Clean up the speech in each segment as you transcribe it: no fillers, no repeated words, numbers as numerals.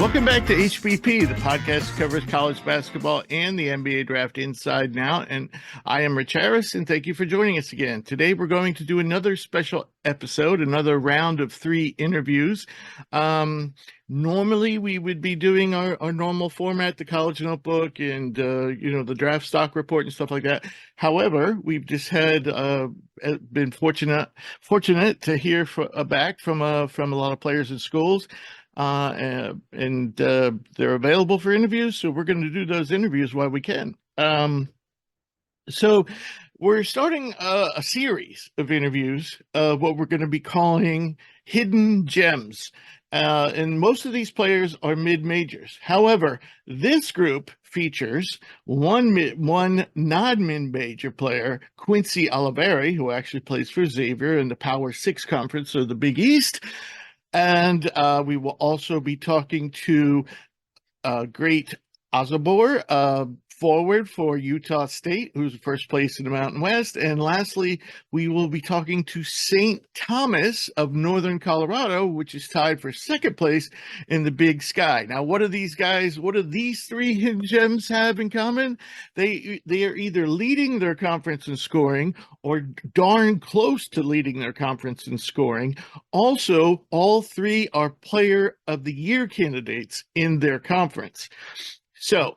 Welcome back to HBP, the podcast that covers college basketball and the NBA draft inside and out. And I am Rich Harris, and thank you for joining us again. Today, we're going to do another special episode, another round of 3 interviews. Normally, we would be doing our normal format, the college notebook and, the draft stock report and stuff like that. However, we've just had been fortunate to hear back from a lot of players and schools. They're available for interviews, so we're going to do those interviews while we can. So we're starting a series of interviews of what we're going to be calling Hidden Gems. And most of these players are mid-majors. However, this group features one non-mid-major player, Quincy Olivari, who actually plays for Xavier in the Power 6 conference of the Big East. And we will also be talking to great Osobor, forward for Utah State, who's first place in the Mountain West. And lastly, we will be talking to St. Thomas of Northern Colorado, which is tied for second place in the Big Sky. Now, what do these 3 hidden gems have in common? They are either leading their conference in scoring or darn close to leading their conference in scoring. Also, all 3 are Player of the Year candidates in their conference. So,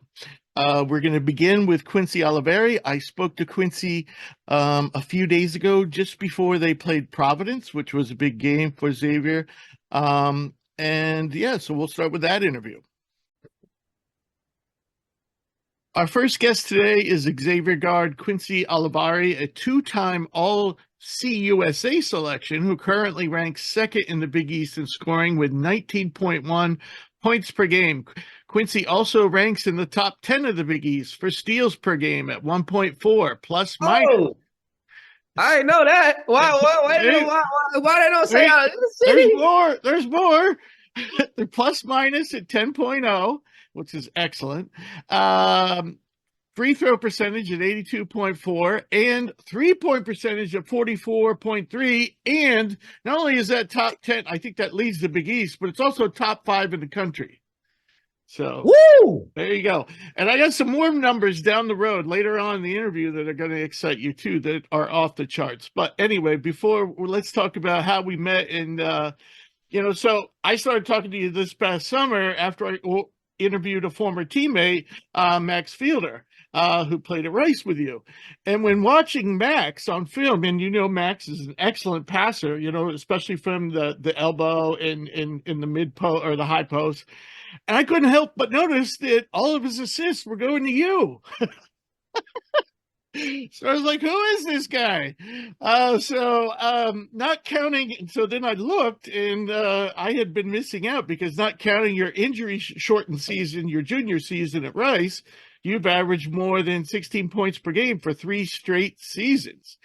we're going to begin with Quincy Olivari. I spoke to Quincy a few days ago, just before they played Providence, which was a big game for Xavier. So we'll start with that interview. Our first guest today is Xavier guard Quincy Olivari, a 2-time All-CUSA selection who currently ranks second in the Big East in scoring with 19.1 points per game. Quincy also ranks in the top 10 of the Big East for steals per game at 1.4 plus minus. Oh, I didn't know that. Why they don't say out of the city? There's more. They're plus minus at 10.0, which is excellent. Free throw percentage at 82.4 and 3-point percentage at 44.3. And not only is that top 10, I think that leads the Big East, but it's also top 5 in the country. So Woo! There you go. And I got some more numbers down the road later on in the interview that are going to excite you too, that are off the charts. But anyway, let's talk about how we met. And, so I started talking to you this past summer after I interviewed a former teammate, Max Fielder, who played at Rice with you. And when watching Max on film, and Max is an excellent passer, especially from the elbow and in the mid post or the high post. And I couldn't help but notice that all of his assists were going to you. So I was like, who is this guy? Not counting. So then I looked, and I had been missing out because not counting your injury-shortened season, your junior season at Rice, you've averaged more than 16 points per game for 3 straight seasons.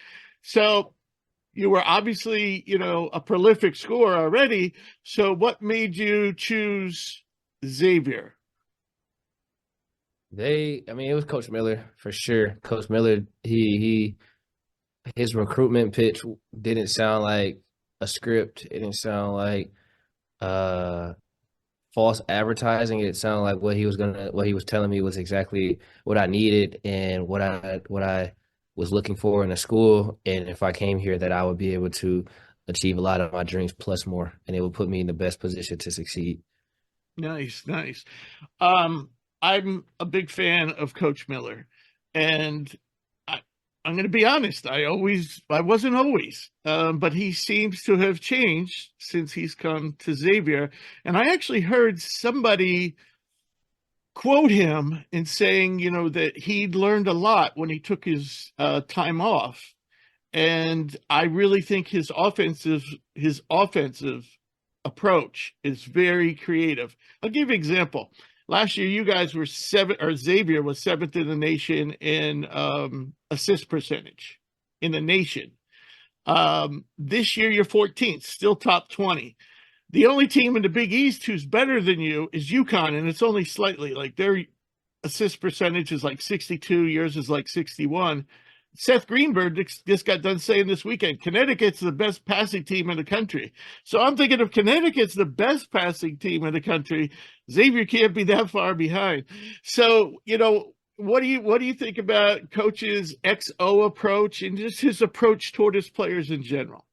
So you were obviously, a prolific scorer already. So what made you choose Xavier? It was Coach Miller for sure. Coach Miller, his recruitment pitch didn't sound like a script. It didn't sound like false advertising. It sounded like what he was telling me was exactly what I needed and what I was looking for in a school. And if I came here, that I would be able to achieve a lot of my dreams plus more, and it would put me in the best position to succeed. Nice. I'm a big fan of Coach Miller, and I'm going to be honest. I wasn't always, but he seems to have changed since he's come to Xavier. And I actually heard somebody quote him in saying, that he'd learned a lot when he took his time off. And I really think his offensive approach is very creative. I'll give you an example. Last year, you guys were Xavier was 7th in the nation in assist percentage in the nation. This year, you're 14th, still top 20. The only team in the Big East who's better than you is UConn, and it's only slightly. Like their assist percentage is like 62, yours is like 61. Seth Greenberg just got done saying this weekend, Connecticut's the best passing team in the country. So I'm thinking if Connecticut's the best passing team in the country, Xavier can't be that far behind. So, what do you think about Coach's XO approach and just his approach toward his players in general?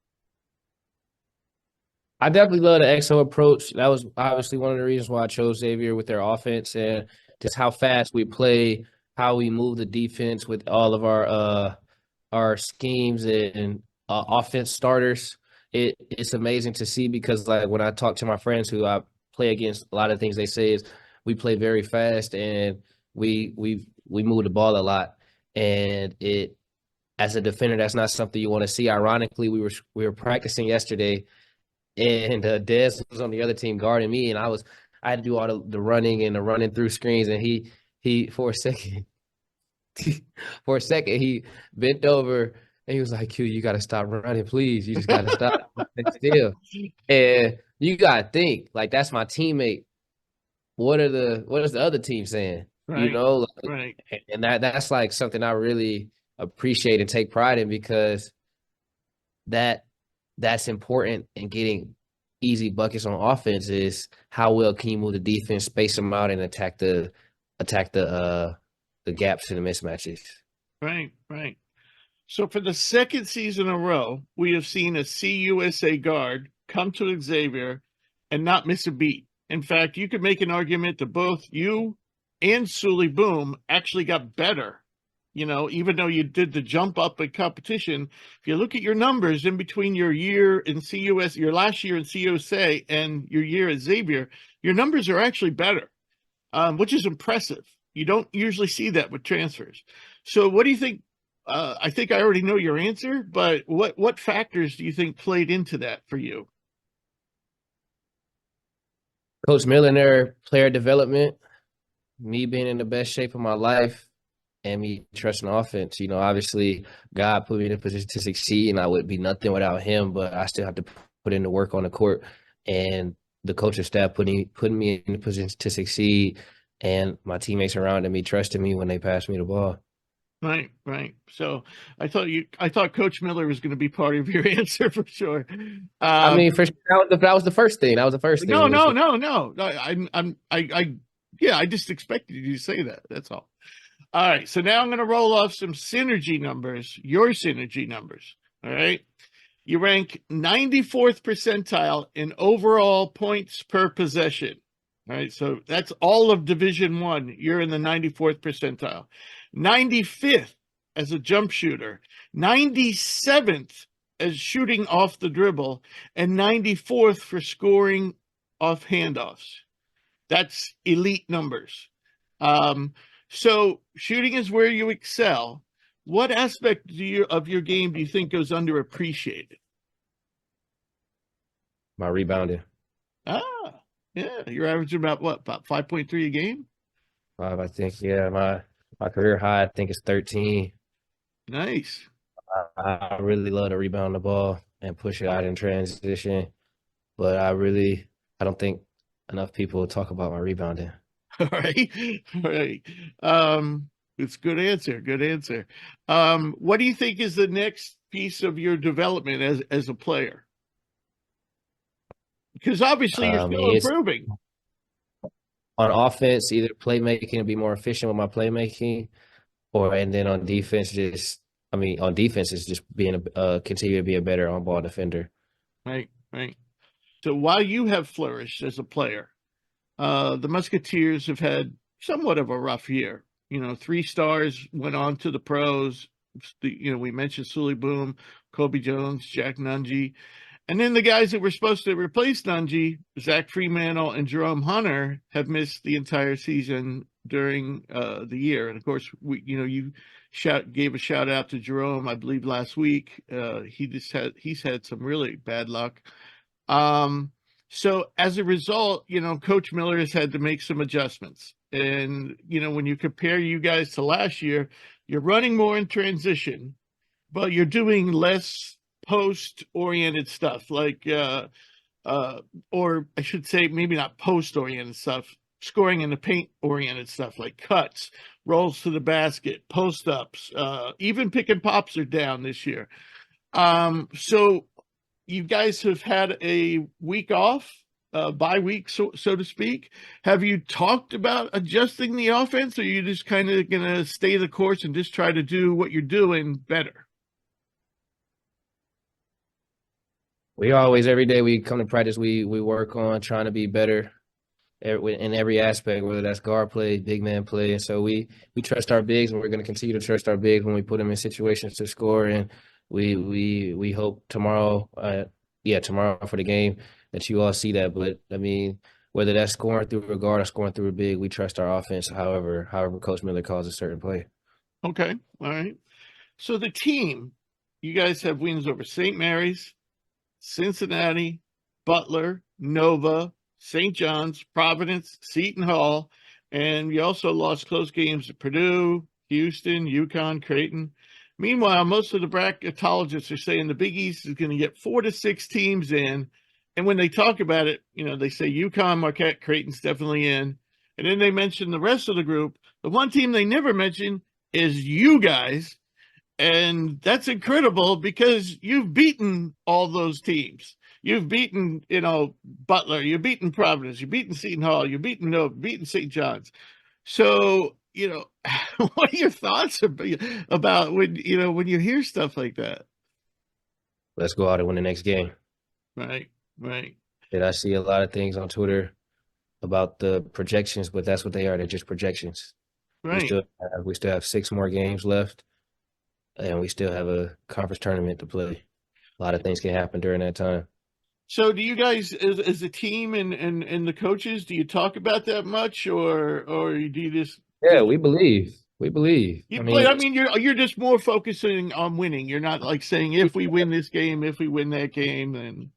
I definitely love the XO approach. That was obviously one of the reasons why I chose Xavier with their offense and just how fast we play, how we move the defense with all of our schemes and offense starters. It's amazing to see because like when I talk to my friends who I play against, a lot of things they say is we play very fast and we move the ball a lot. And it as a defender, that's not something you want to see. Ironically, we were practicing yesterday and Dez was on the other team guarding me, and I had to do all the running and the running through screens, and he for a second he bent over and he was like, "Q, you got to stop running, please. You just got to stop still." And you got to think like that's my teammate. What is the other team saying? Right, Like, right. and that's like something I really appreciate and take pride in because that's important in getting easy buckets on offense is how well can you move the defense, space them out, and attack the gaps and the mismatches. Right, right. So for the second season in a row, we have seen a CUSA guard come to Xavier and not miss a beat. In fact, you could make an argument that both you and Sully Boom actually got better. Even though you did the jump up in competition, if you look at your numbers in between your year in CUS, your last year in CUSA and your year at Xavier, your numbers are actually better, which is impressive. You don't usually see that with transfers. So what do you think? I think I already know your answer, but what factors do you think played into that for you? Coach Miller, player development, me being in the best shape of my life, and me trusting offense. Obviously, God put me in a position to succeed, and I would be nothing without Him. But I still have to put in the work on the court, and the coaching staff putting me in a position to succeed, and my teammates around me trusting me when they pass me the ball. Right, right. So I thought Coach Miller was going to be part of your answer for sure. I mean, for sure, that was the first thing. That was the first thing. No. I just expected you to say that. That's all. All right. So now I'm going to roll off some synergy numbers, your synergy numbers. All right. You rank 94th percentile in overall points per possession. All right. So that's all of Division One. You're in the 94th percentile. 95th as a jump shooter, 97th as shooting off the dribble, and 94th for scoring off handoffs. That's elite numbers. So shooting is where you excel. What aspect of your game do you think goes underappreciated? My rebounding. Yeah. You're averaging about 5.3 a game? 5, I think. Yeah, my career high, I think, is 13. Nice. I really love to rebound the ball and push it out in transition, but I don't think enough people talk about my rebounding. All right. All right. It's good answer. Good answer. What do you think is the next piece of your development as a player? Because obviously you're still It's improving. on offense, either playmaking and be more efficient with my playmaking, and then on defense, on defense, it's just being continue to be a better on ball defender. Right, right. So while you have flourished as a player, the Musketeers have had somewhat of a rough year. 3 stars went on to the pros. We mentioned Sully Boom, Kobe Jones, Jack Nungy. And then the guys that were supposed to replace Nungy, Zach Fremantle and Jerome Hunter, have missed the entire season during the year. And of course, you gave a shout out to Jerome, I believe, last week. He's had some really bad luck. So as a result, Coach Miller has had to make some adjustments. And, when you compare you guys to last year, you're running more in transition, but you're doing less post-oriented stuff, like, or I should say maybe not post-oriented stuff, scoring in the paint oriented stuff like cuts, rolls to the basket, post ups, even pick and pops are down this year. So you guys have had a week off, bye week, so to speak. Have you talked about adjusting the offense, or are you just kind of going to stay the course and just try to do what you're doing better? We always, every day we come to practice, we work on trying to be better in every aspect, whether that's guard play, big man play. And so we trust our bigs, and we're going to continue to trust our bigs when we put them in situations to score. And we hope tomorrow, tomorrow for the game that you all see that. But I mean, whether that's scoring through a guard or scoring through a big, we trust our offense. However Coach Miller calls a certain play. Okay, all right. So the team, you guys have wins over St. Mary's, Cincinnati, Butler, Nova, St. John's, Providence, Seton Hall, and you also lost close games at Purdue, Houston, UConn, Creighton. Meanwhile, most of the bracketologists are saying the Big East is going to get 4 to 6 teams in, and when they talk about it, they say UConn, Marquette, Creighton's definitely in, and then they mention the rest of the group. The one team they never mention is you guys. And that's incredible because you've beaten all those teams. You've beaten, Butler. You've beaten Providence. You've beaten Seton Hall. You've beaten beaten St. John's. So, what are your thoughts about when you hear stuff like that? Let's go out and win the next game. Right, right. And I see a lot of things on Twitter about the projections, but that's what they are. They're just projections. Right. We still have 6 more games left. And we still have a conference tournament to play. A lot of things can happen during that time. So do you guys, as a team and the coaches, do you talk about that much, or do you just? Yeah, we believe. We believe. You're just more focusing on winning. You're not like saying if we win this game, if we win that game, then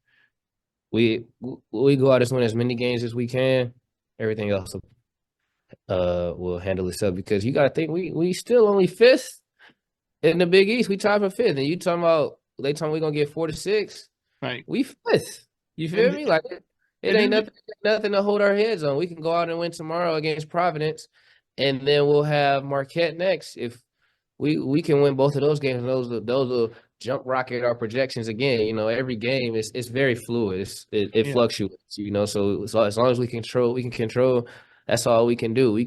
we go out and win as many games as we can. Everything else will handle itself, because you got to think we still only 5th. In the Big East, we tied for 5th, and you talking about we're gonna get 4 to 6. Right. We 5th. You feel me? Like it ain't nothing to hold our heads on. We can go out and win tomorrow against Providence, and then we'll have Marquette next. If we can win both of those games, those will jump rocket our projections again. Every game is very fluid. It fluctuates. So as long as we can control. That's all we can do.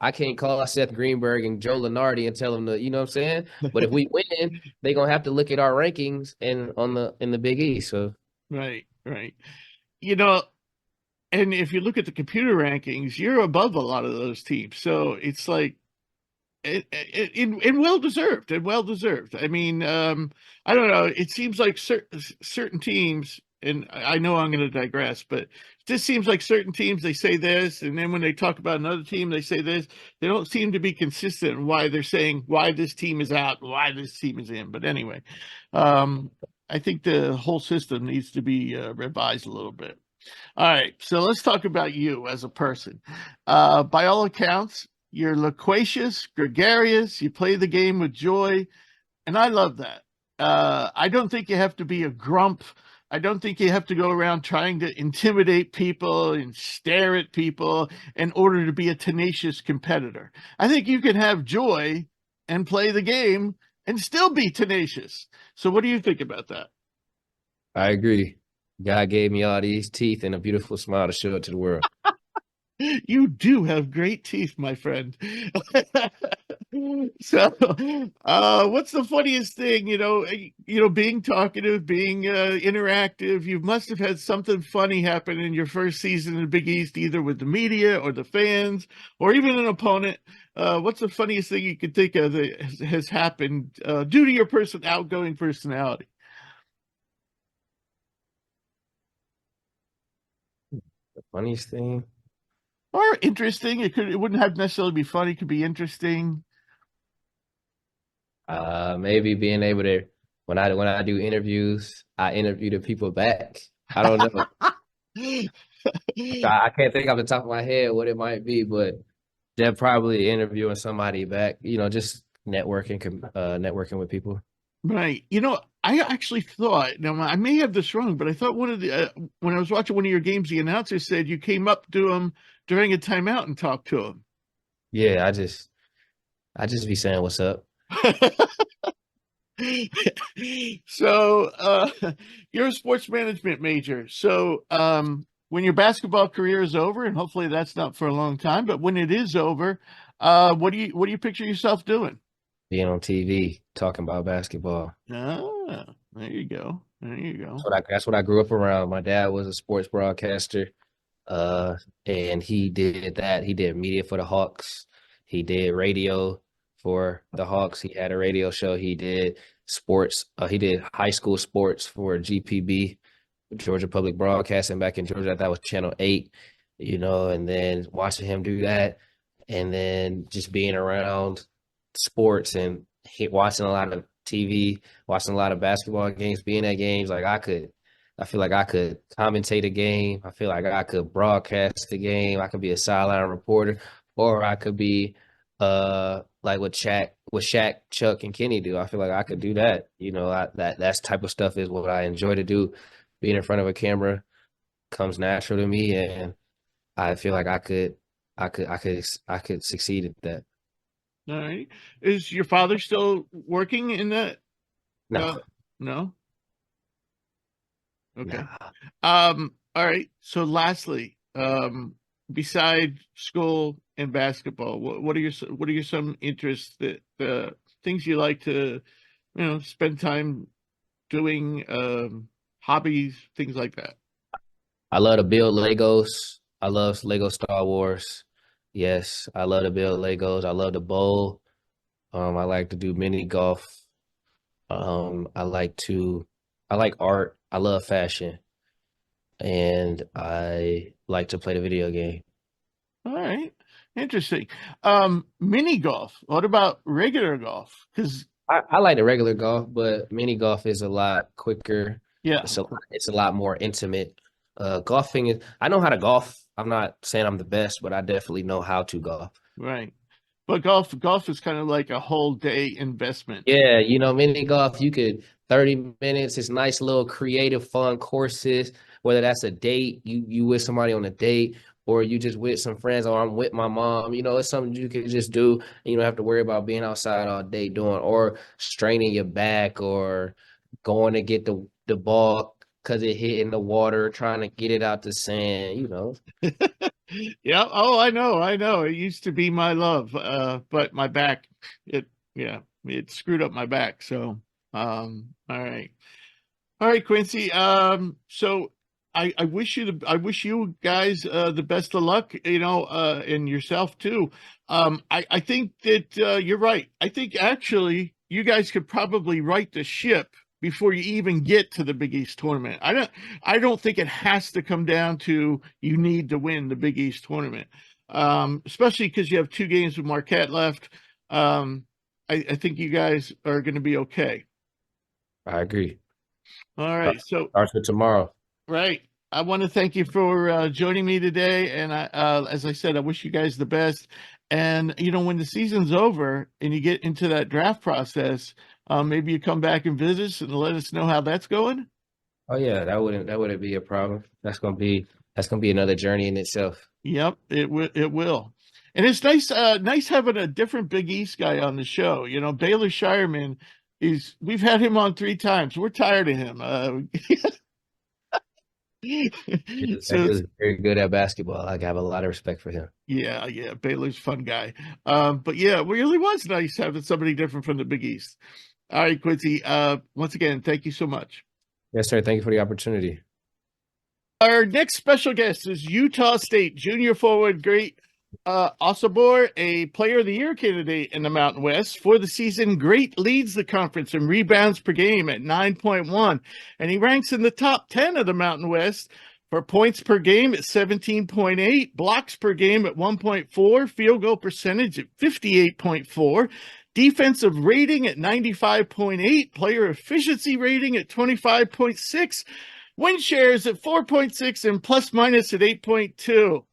I can't call Seth Greenberg and Joe Lunardi and tell them to, you know what I'm saying? But if we win, they're gonna have to look at our rankings in the Big East. So right. And if you look at the computer rankings, you're above a lot of those teams. So it's like and well deserved. I mean, I don't know. It seems like certain teams, and I know I'm going to digress, but it just seems like certain teams, they say this, and then when they talk about another team, they say this. They don't seem to be consistent in why they're saying why this team is out, why this team is in. But anyway, I think the whole system needs to be revised a little bit. All right, so let's talk about you as a person. By all accounts, you're loquacious, gregarious, you play the game with joy, and I love that. I don't think you have to be a grump. I don't think you have to go around trying to intimidate people and stare at people in order to be a tenacious competitor. I think you can have joy and play the game and still be tenacious. So what do you think about that? I agree. God gave me all these teeth and a beautiful smile to show it to the world. You do have great teeth, my friend. So, what's the funniest thing? Being talkative, being interactive. You must have had something funny happen in your first season in the Big East, either with the media or the fans, or even an opponent. What's the funniest thing you could think of that has happened due to your outgoing personality? The funniest thing. Or interesting. It wouldn't have necessarily be funny. It could be interesting. Maybe being able to, when I do interviews, I interview the people back. I don't know. I can't think off the top of my head what it might be, but they're probably interviewing somebody back. Just networking with people. Right. I actually thought, now I may have this wrong, but I thought one of the when I was watching one of your games, the announcer said you came up to him during a timeout and talk to him. Yeah, I just be saying what's up. So you're a sports management major. So when your basketball career is over, and hopefully that's not for a long time, but when it is over, what do you picture yourself doing? Being on TV, talking about basketball. Ah, there you go. There you go. That's what I grew up around. My dad was a sports broadcaster. And he did that. He did media for the Hawks. He did radio for the Hawks. He had a radio show. He did sports. He did high school sports for GPB, Georgia Public Broadcasting back in Georgia. That was Channel 8, and then watching him do that, and then just being around sports and watching a lot of TV, watching a lot of basketball games, being at games. I feel like I could commentate a game. I feel like I could broadcast the game. I could be a sideline reporter, or I could be like what Shaq, Chuck, and Kenny do. I feel like I could do that. That type of stuff is what I enjoy to do. Being in front of a camera comes natural to me, and I feel like I could succeed at that. All right. Is your father still working in that? No, No. Okay. nah. All right. So lastly, beside school and basketball, what are your some interests that things you like to, spend time doing, hobbies, things like that? I love to build Legos. I love Lego Star Wars. Yes, I love to build Legos. I love to bowl. I like to do mini golf. I like art. I love fashion, and I like to play the video game. All right. Interesting. Mini golf. What about regular golf? Because I like the regular golf, but mini golf is a lot quicker. yeah, It's a lot more intimate. Golfing is. I know how to golf. I'm not saying I'm the best, but I definitely know how to golf. right. But golf is kind of like a whole day investment. Yeah, mini golf, you could 30 minutes. It's nice little creative, fun courses. Whether that's a date, you with somebody on a date, or you just with some friends, or I'm with my mom. It's something you can just do. And you don't have to worry about being outside all day doing, or straining your back, or going to get the ball because it hit in the water, trying to get it out the sand. Yeah. Oh, I know. I know. It used to be my love. But my back, it, yeah, it screwed up my back. So, all right. All right, Quincy. So I wish I wish you guys, the best of luck, and yourself too. I think that, you're right. I think actually you guys could probably right the ship before you even get to the Big East tournament. I don't think it has to come down to you need to win the Big East tournament. Especially because you have 2 games with Marquette left. I think you guys are going to be okay. I agree. All right. So, Starts with tomorrow. right. I want to thank you for joining me today. And as I said, I wish you guys the best. And, when the season's over and you get into that draft process, maybe you come back and visit us and let us know how that's going. Oh yeah, that wouldn't be a problem. That's gonna be another journey in itself. Yep, it will. And it's nice having a different Big East guy on the show. Baylor Shireman we've had him on 3 times. We're tired of him. He So was very good at basketball. I have a lot of respect for him. yeah, Baylor's a fun guy. But yeah, it really was nice having somebody different from the Big East. All right, Quincy. Once again, thank you so much. Yes, sir. Thank you for the opportunity. Our next special guest is Utah State junior forward great Osobor, a Player of the Year candidate in the Mountain West. For the season, Great leads the conference in rebounds per game at 9.1, and he ranks in the top 10 of the Mountain West for points per game at 17.8, blocks per game at 1.4, field goal percentage at 58.4, defensive rating at 95.8, player efficiency rating at 25.6, win shares at 4.6, and plus minus at 8.2.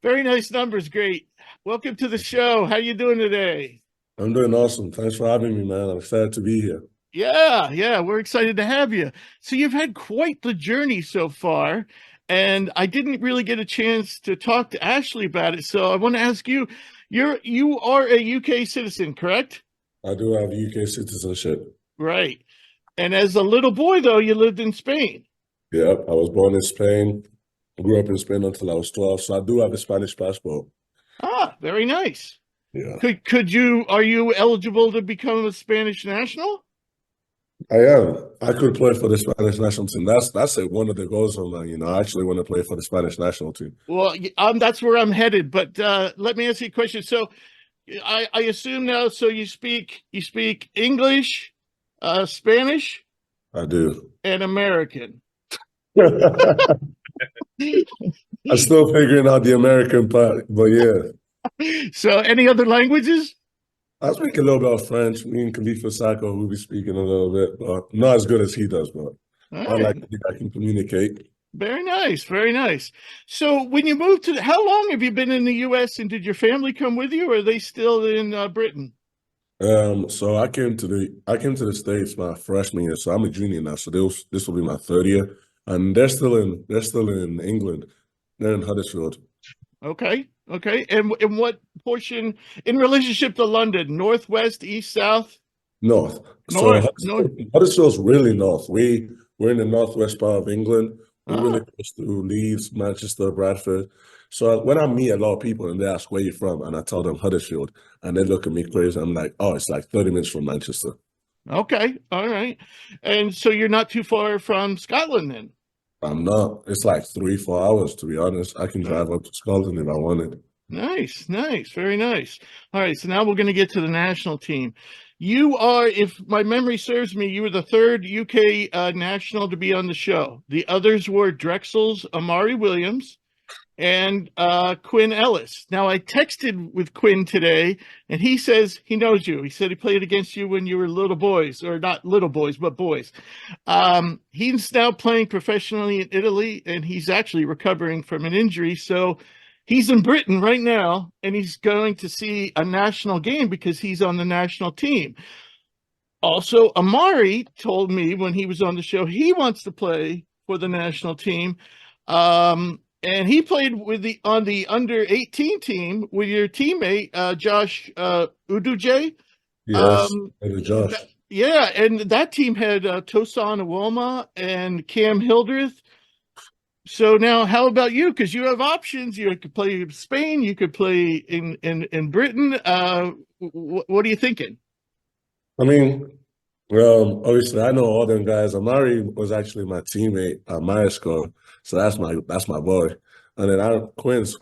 Very nice numbers. Great. Welcome to the show. How you doing today? I'm doing awesome. Thanks for having me, man. I'm excited to be here. Yeah, we're excited to have you. So you've had quite the journey so far, and I didn't really get a chance to talk to Ashley about it. So I want to ask you, you are a UK citizen, correct? I do have UK citizenship. Right. And as a little boy, though, you lived in Spain. Yep, I was born in Spain, grew up in Spain until I was 12, so I do have a Spanish passport. Ah, very nice. Yeah, Are you eligible to become a Spanish national? I am. I could play for the Spanish national team. That's one of the goals of mine. I actually want to play for the Spanish national team. Well, that's where I'm headed. But let me ask you a question. So, I assume now. So you speak English, Spanish, I do. and American. I'm still figuring out the American part, but yeah. So, any other languages? I speak a little bit of French. Me and Khalifa Sacco will be speaking a little bit, but not as good as he does, but All I right. like to think I can communicate. Very nice, very nice. So, when you moved how long have you been in the U.S. and did your family come with you, or are they still in Britain? So I came to the States my freshman year, so I'm a junior now. So this will be my third year, and they're still in England. They're in Huddersfield. Okay, okay. And in what portion in relationship to London? Northwest, east, south? North. So North, north. Huddersfield's really north. We're in the northwest part of England. We're Ah, really close to Leeds, Manchester, Bradford. So when I meet a lot of people and they ask where you're from, and I tell them Huddersfield, and they look at me crazy, I'm like, oh, it's like 30 minutes from Manchester. okay, all right. And so you're not too far from Scotland then? I'm not. It's like 3, 4 hours, to be honest. I can Uh, drive up to Scotland if I wanted. Nice, nice, very nice. All right, so now we're going to get to the national team. You are, if my memory serves me, you were the third UK national to be on the show. The others were Drexel's Amari Williams and Quinn Ellis. Now, I texted with Quinn today, and he says he knows you. He said he played against you when you were little boys, or not little boys, but boys. He's now playing professionally in Italy, and he's actually recovering from an injury. So he's in Britain right now, and he's going to see a national game because he's on the national team. Also, Amari told me when he was on the show he wants to play for the national team. And he played on the under 18 team with your teammate Josh Uduje. Yes, Um, and Josh. yeah, and that team had Tosan Awoma and Cam Hildreth. So now, how about you? Because you have options. You could play Spain. You could play in Britain. What are you thinking? I mean, obviously I know all them guys. Amari was actually my teammate at my school, so that's my boy. And then Quinn's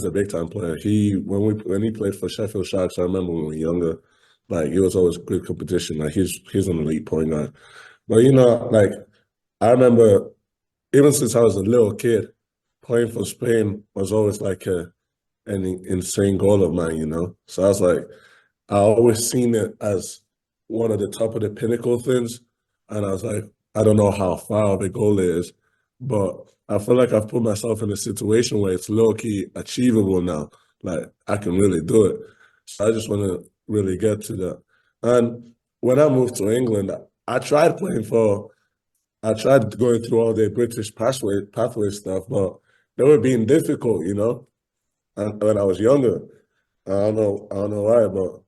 a big time player. When he played for Sheffield Sharks, I remember when we were younger, like it was always good competition. Like he's an elite point guard. But like I remember even since I was a little kid, playing for Spain was always like an insane goal of mine. So I was like, I always seen it as one of the top of the pinnacle things. And I was like, I don't know how far of a goal it is, but I feel like I've put myself in a situation where it's low key achievable now. Like I can really do it. So I just want to really get to that. And when I moved to England, I tried going through all the British pathway stuff, but they were being difficult. And when I was younger. I don't know why, but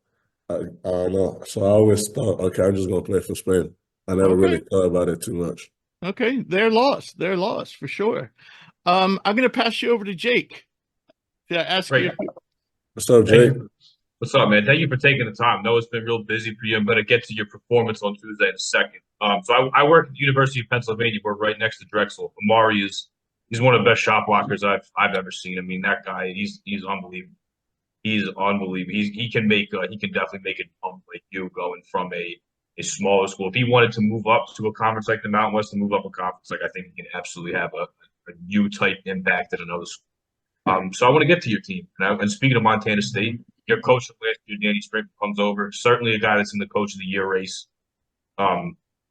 I don't know. So I always thought, okay, I'm just gonna play for Spain. I never really Okay, thought about it too much. okay, they're lost. They're lost for sure. I'm going to pass you over to Jake to ask Great. you. What's up, Thank Jake? you. What's up, man? Thank you for taking the time. I know it's been real busy for you. I'm going to get to your performance on Tuesday in a second. So I work at the University of Pennsylvania. We're right next to Drexel. Amari he's one of the best shot blockers I've ever seen. I mean, that guy, he's unbelievable. He's unbelievable. He can definitely make it like you going from a smaller school. If he wanted to move up to a conference like the Mountain West and move up a conference, like I think he can absolutely have a U type impact at another school. So I want to get to your team. And speaking of Montana State, your coach of last year, Danny Sprinkle, comes over. Certainly a guy that's in the coach of the year race.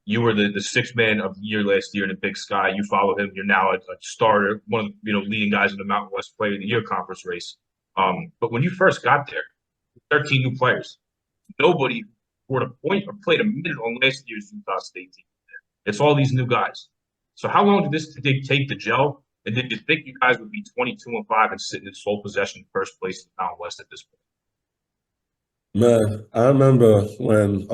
You were the sixth man of the year last year in the Big Sky. You follow him. You're now a starter, one of the leading guys in the Mountain West Player of the Year conference race. But when you first got there, 13 new players. Nobody scored a point or played a minute on last year's Utah State team. It's all these new guys. So how long did this take to gel? And did you think you guys would be 22-5 and sit in sole possession first place in the Mountain West at this point? Man, I remember when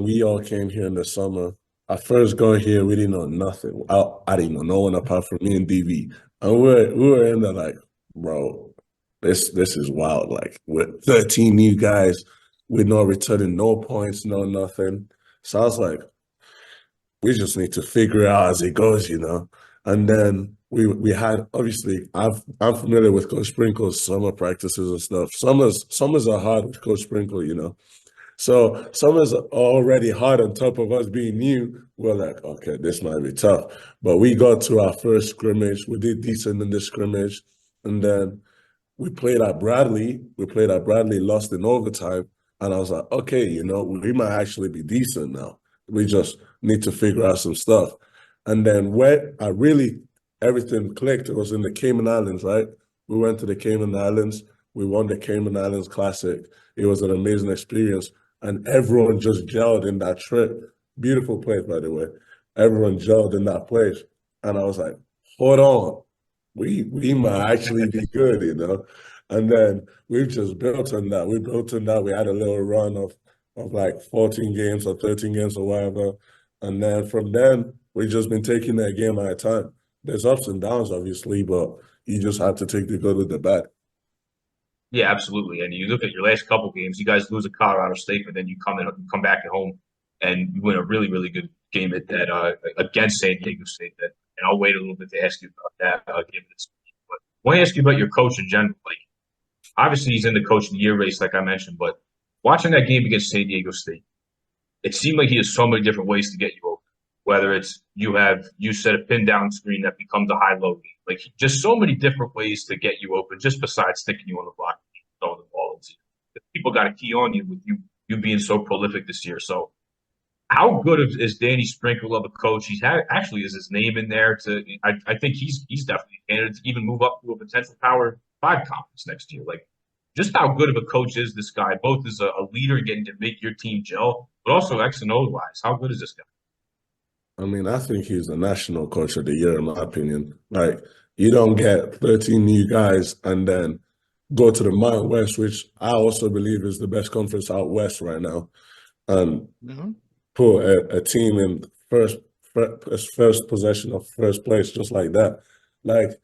we all came here in the summer, I first got here, we didn't know nothing. I didn't know no one apart from me and DV. And we were in there like, bro, this is wild. Like, with 13 new guys, we're not returning no points, no nothing. So I was like, we just need to figure it out as it goes, you know. And then we had, obviously, I'm familiar with Coach Sprinkle's summer practices and stuff. Summers are hard with Coach Sprinkle, you know. So summers are already hard on top of us being new. We're like, okay, this might be tough. But we got to our first scrimmage. We did decent in the scrimmage. And then we played at Bradley. Lost in overtime. And I was like, okay, you know, we might actually be decent now. We just need to figure out some stuff. And then where everything clicked, it was in the Cayman Islands, right? We went to the Cayman Islands. We won the Cayman Islands Classic. It was an amazing experience. And everyone just gelled in that trip. Beautiful place, by the way. Everyone gelled in that place. And I was like, hold on. We might actually be good, you know? And then we've just built on that. We had a little run of like 14 games or 13 games or whatever. And then from then, we've just been taking it a game at a time. There's ups and downs, obviously, but you just have to take the good with the bad. Yeah, absolutely. And you look at your last couple games, you guys lose at Colorado State, but then you come back at home and you win a really, really good game against San Diego State. And I'll wait a little bit to ask you about that. But I want to ask you about your coach in general. Like, obviously, he's in the coach of the year race, like I mentioned, but watching that game against San Diego State, it seemed like he has so many different ways to get you open. Whether it's you set a pin down screen that becomes a high-low game. Like, just so many different ways to get you open, just besides sticking you on the block and throwing the ball into you. People got to key on you with you being so prolific this year. So how good is Danny Sprinkle of a coach? Actually is his name in there I think he's definitely a candidate to even move up to a potential Power 5 conference next year. Like, just how good of a coach is this guy, both as a leader getting to make your team gel, but also X and O wise. How good is this guy? I mean, I think he's the national coach of the year, in my opinion. Like, you don't get 13 new guys and then go to the Mountain West, which I also believe is the best conference out west right now, and put a team in first possession of first place just like that. Like,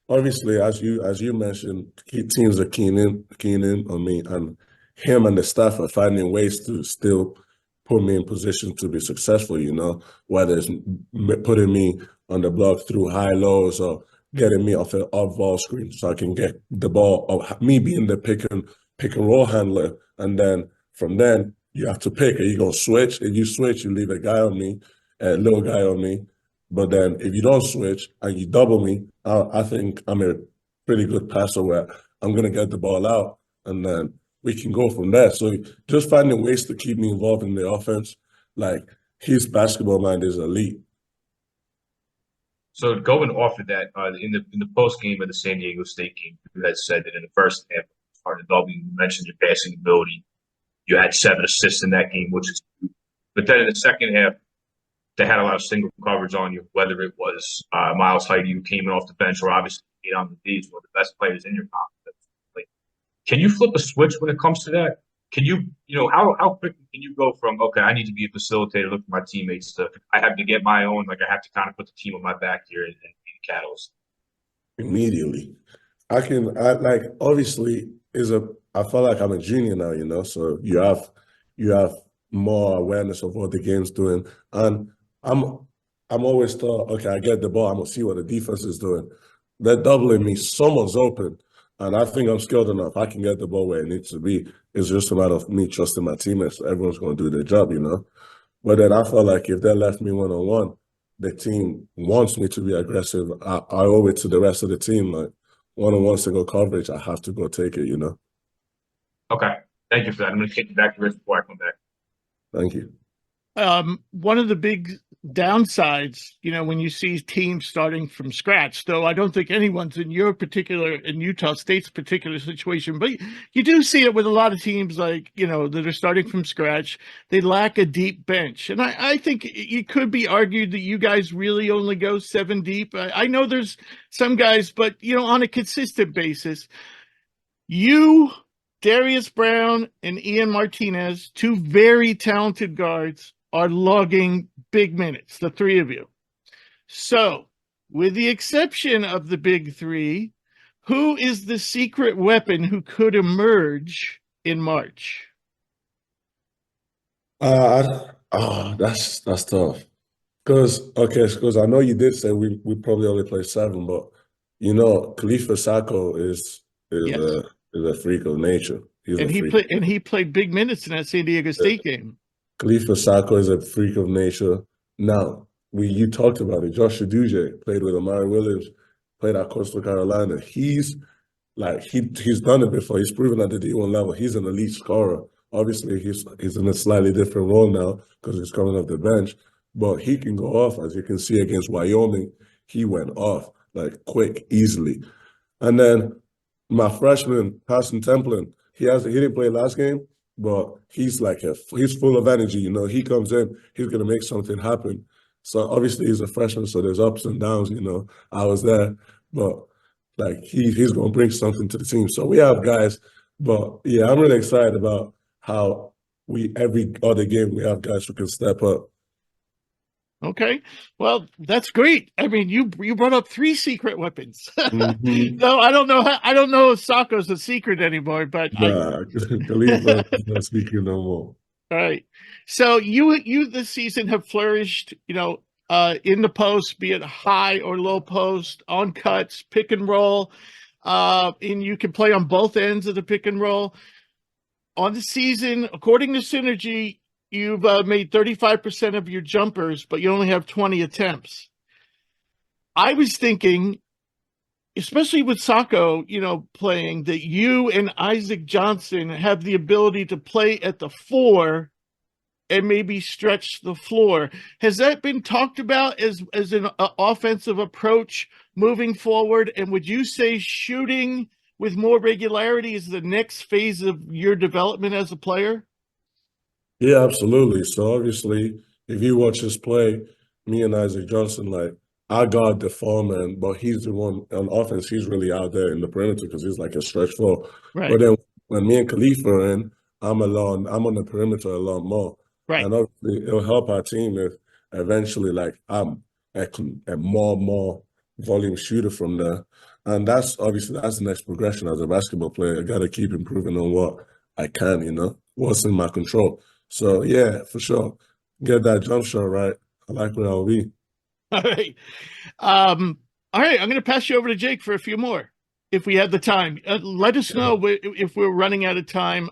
obviously, as you mentioned, teams are keen in on me, and him and the staff are finding ways to still put me in position to be successful, you know, whether it's putting me on the block through high lows or getting me off ball screen so I can get the ball, or me being the pick and roll handler. And then from then you have to pick. Are you going to switch? If you switch, you leave a little guy on me. But then if you don't switch and you double me, I think I'm a pretty good passer where I'm going to get the ball out and then we can go from there. So just finding ways to keep me involved in the offense, like, his basketball mind is elite. So going off of that, in the post game of the San Diego State game, you had said that in the first half, part of the W, you mentioned your passing ability. You had 7 assists in that game, which is good. But then in the second half, they had a lot of single coverage on you, whether it was Miles Heide, who came in off the bench, or obviously on the D's, one of the best players in your conference. Can you flip a switch when it comes to that? Can you how quickly can you go from, okay, I need to be a facilitator, look for my teammates, to I have to get my own, like, I have to kind of put the team on my back here and be the catalyst? Immediately. Obviously I feel like I'm a junior now, you know, so you have more awareness of what the game's doing. And I'm always thought, okay, I get the ball, I'm gonna see what the defense is doing. They're doubling me, someone's open. And I think I'm skilled enough. I can get the ball where it needs to be. It's just a matter of me trusting my teammates. Everyone's going to do their job, you know. But then I feel like if they left me one-on-one, the team wants me to be aggressive. I owe it to the rest of the team. Like, one-on-one single coverage, I have to go take it, you know. Okay. Thank you for that. I'm going to kick you back to Rich before I come back. Thank you. One of the big downsides, when you see teams starting from scratch, though I don't think anyone's in Utah State's particular situation, but you do see it with a lot of teams like, that are starting from scratch. They lack a deep bench. And I think it could be argued that you guys really only go 7 deep. I know there's some guys, but, on a consistent basis, you, Darius Brown, and Ian Martinez, 2 very talented guards, are logging big minutes, the 3 of you. So, with the exception of the big 3, who is the secret weapon who could emerge in March? That's tough. Because I know you did say we probably only play 7, but Khalifa Sacco is Yes. a freak of nature. He played big minutes in that San Diego State game. Khalifa Sacco is a freak of nature. Now, you talked about it. Josh Aduje played with Amari Williams, played at Coastal Carolina. He's done it before. He's proven at the D1 level. He's an elite scorer. Obviously, he's in a slightly different role now because he's coming off the bench. But he can go off, as you can see against Wyoming. He went off quick, easily. And then my freshman, Carson Templin, he didn't play last game, but he's full of energy. He comes in, he's gonna make something happen. So obviously he's a freshman, so there's ups and downs. I was there, but he's gonna bring something to the team. So we have guys, but yeah, I'm really excited about how every other game we have guys who can step up. Okay, well, that's great. I mean, you brought up 3 secret weapons. Mm-hmm. No, I don't know if Sacco's a secret anymore, but Khalifa is not speaking no more. All right. So you this season have flourished, in the post, be it high or low post, on cuts, pick and roll, and you can play on both ends of the pick and roll. On the season, according to Synergy, you've made 35% of your jumpers, but you only have 20 attempts. I was thinking, especially with Sacco, playing, that you and Isaac Johnson have the ability to play at the 4 and maybe stretch the floor. Has that been talked about as an offensive approach moving forward? And would you say shooting with more regularity is the next phase of your development as a player? Yeah, absolutely. So obviously, if you watch us play, me and Isaac Johnson, I guard the 4-man, but he's the one on offense. He's really out there in the perimeter because he's like a stretch 4. Right. But then when me and Khalifa are in, I'm on the perimeter a lot more. Right. And obviously, it'll help our team if eventually, I'm a more volume shooter from there. And that's the next progression as a basketball player. I got to keep improving on what I can, what's in my control. So, yeah, for sure. Get that jump shot right. I like where I'll be. All right. All right. I'm going to pass you over to Jake for a few more, if we have the time. Let us know if we're running out of time.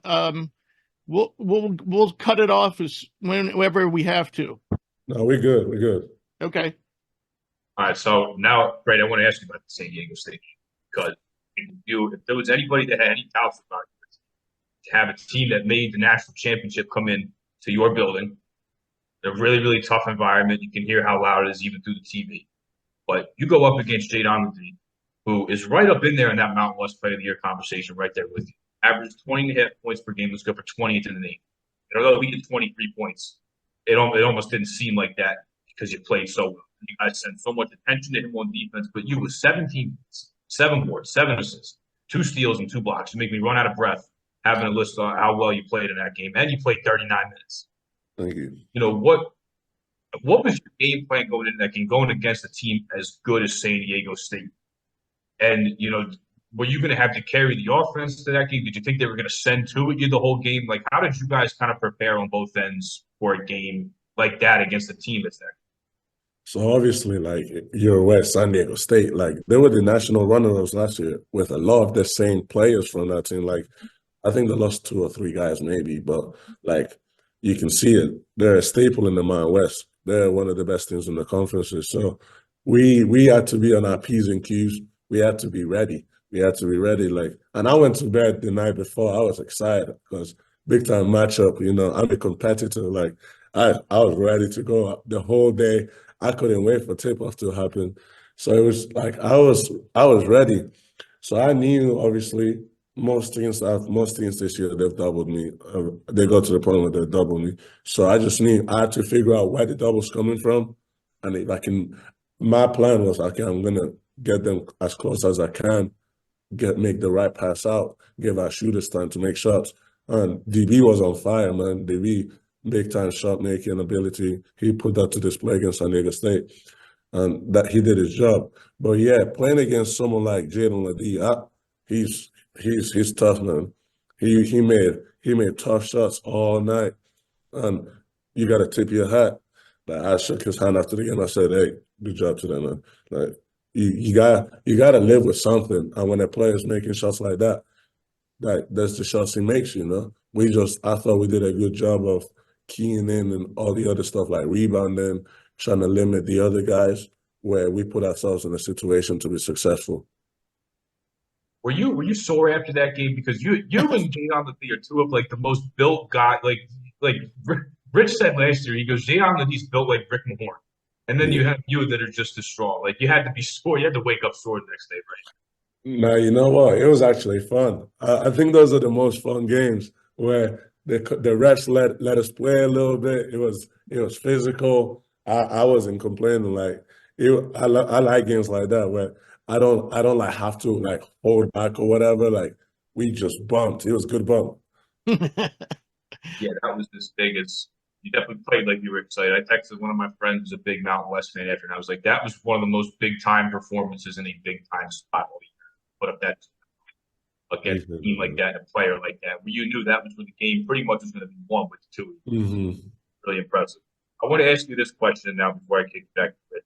We'll cut it off whenever we have to. No, we're good. We're good. Okay. All right. So now, Brad, I want to ask you about the San Diego State, because if there was anybody that had any doubts about it, to have a team that made the national championship come in to your building, a really, really tough environment. You can hear how loud it is even through the TV. But you go up against Jade Onwardine, who is right up in there in that Mountain West Player of the Year conversation right there with you. Averaged 20.5 points per game. Was good for 20th in the name. And although he did 23 points, it almost didn't seem like that because you played so well. You guys sent so much attention to him on defense, but you was 17 points, 7 boards, 7 assists, 2 steals, and 2 blocks. You make me run out of breath having a list on how well you played in that game, and you played 39 minutes. Thank you. What was your game plan going into that game, going against a team as good as San Diego State? And, were you going to have to carry the offense to that game? Did you think they were going to send 2 at you the whole game? How did you guys kind of prepare on both ends for a game like that against a team that's that? So obviously, you're aware, San Diego State, they were the national runner-ups last year with a lot of the same players from that team. I think they lost 2 or 3 guys maybe, but you can see it. They're a staple in the Mountain West. They're one of the best teams in the conferences. So we had to be on our P's and Q's. We had to be ready. And I went to bed the night before. I was excited because big time matchup. I'm a competitor. I was ready to go the whole day. I couldn't wait for tip-off to happen. So it was like I was ready. So I knew obviously most teams this year they've doubled me. They got to the point where they doubled me. So I just knew I had to figure out where the double's coming from, and if I can. My plan was okay. I'm gonna get them as close as I can, make the right pass out, give our shooters time to make shots. And DB was on fire, man. DB, big time shot making ability. He put that to display against San Diego State, and that he did his job. But yeah, playing against someone like Jaden Ledee, he's tough, man. He made tough shots all night, and you got to tip your hat. Like I shook his hand after the game. I said, "Hey, good job today, man." Like you gotta live with something. And when a player's making shots like that, that's the shots he makes, you know. I thought we did a good job of keying in and all the other stuff like rebounding, trying to limit the other guys where we put ourselves in a situation to be successful. Were you sore after that game because you and Jadon Ledee are two of like the most built guys. Like Rich said last year, he goes Jadon Ledee's built like Rick Mahorn, and then you have you that are just as strong. Like you had to be sore. You had to wake up sore the next day, right? Now, you know what? It was actually fun. I think those are the most fun games where the refs let us play a little bit. It was physical. I wasn't complaining. Like I like games like that where I don't like have to like hold back or whatever. Like we just bumped. It was a good bump. Yeah, that was as big as you definitely played like you were excited. I texted one of my friends who's a big Mountain West fan after, and I was like, that was one of the most big time performances in a big time spot all year. Put up that against a team like that, a player like that, where you knew that was when the game pretty much was going to be won with the two. Really impressive. I want to ask you this question now before I kick back to it.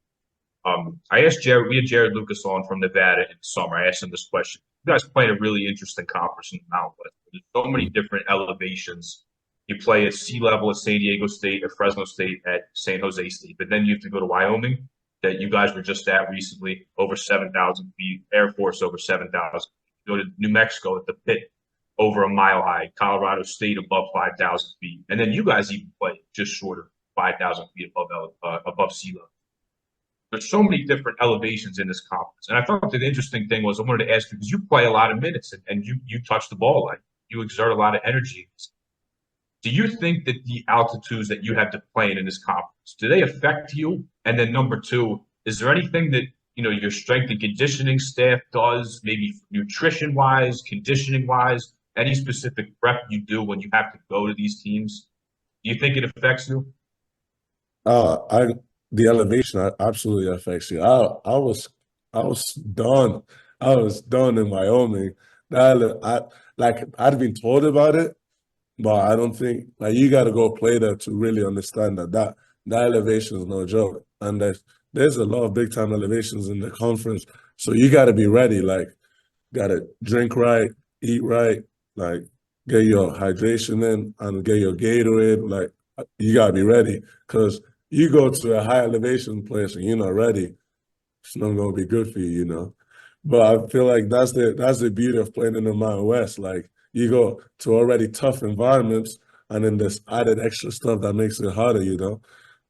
I asked Jared, we had Jared Lucas on from Nevada in the summer. I asked him this question. You guys play in a really interesting conference in the Mountain West. There's so many different elevations. You play at sea level at San Diego State, at Fresno State, at San Jose State, but then you have to go to Wyoming, that you guys were just at recently, over 7,000 feet, Air Force over 7,000. You go to New Mexico at the pit, over a mile high, Colorado State above 5,000 feet, and then you guys even play just short of 5,000 feet above sea level. There's so many different elevations in this conference. And I thought the interesting thing was I wanted to ask you, because you play a lot of minutes and you touch the ball, like you exert a lot of energy. Do you think that the altitudes that you have to play in this conference, do they affect you? And then number two, is there anything that, you know, your strength and conditioning staff does, maybe nutrition wise, conditioning wise, any specific prep you do when you have to go to these teams? Do you think it affects you? The elevation absolutely affects you. I was done. I was done in Wyoming. I'd been told about it, but I don't think like you got to go play there to really understand that elevation is no joke. And there's a lot of big time elevations in the conference, so you got to be ready. Like, got to drink right, eat right, like get your hydration in and get your Gatorade. Like, you got to be ready because you go to a high elevation place and you're not ready, it's not going to be good for you, you know. But I feel like that's the beauty of playing in the Mountain West. Like you go to already tough environments, and then there's added extra stuff that makes it harder, you know.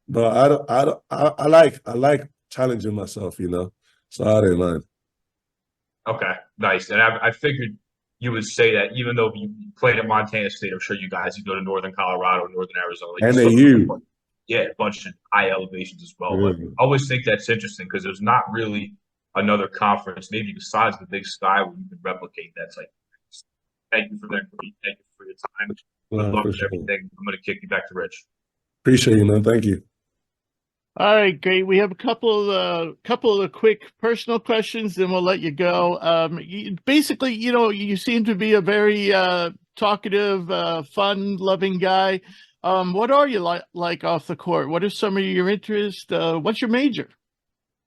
But I like challenging myself, you know. So I didn't mind. Okay, nice. And I figured you would say that even though you played at Montana State, I'm sure you go to Northern Colorado, Northern Arizona. Like NAU. Yeah, a bunch of high elevations as well. Really? But I always think that's interesting because there's not really another conference, maybe besides the Big Sky, where you can replicate that type of thing. Thank you for that. Thank you for your time. Good luck with everything. I'm going to kick you back to Rich. Appreciate you, man. Thank you. All right, great. We have a couple of quick personal questions, then we'll let you go. Basically, you know, you seem to be a very talkative, fun-loving guy. What are you like off the court? What are some of your interests? What's your major?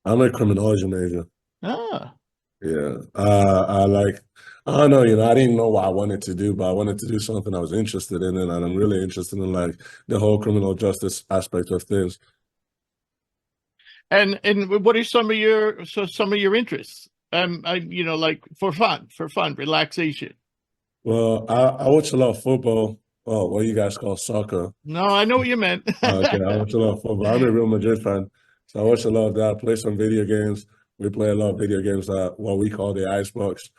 I'm a criminology major. Ah. Yeah. I don't know, you know, I didn't know what I wanted to do, but I wanted to do something I was interested in, and I'm really interested in like the whole criminal justice aspect of things. And what are some of your interests? You know, like for fun, relaxation. Well, I watch a lot of football. Oh, what you guys call soccer. No, I know what you meant. Okay, I watch a lot of football. I'm a Real Madrid fan, so I watch a lot of that. Play some video games. We play a lot of video games at what we call the Icebox.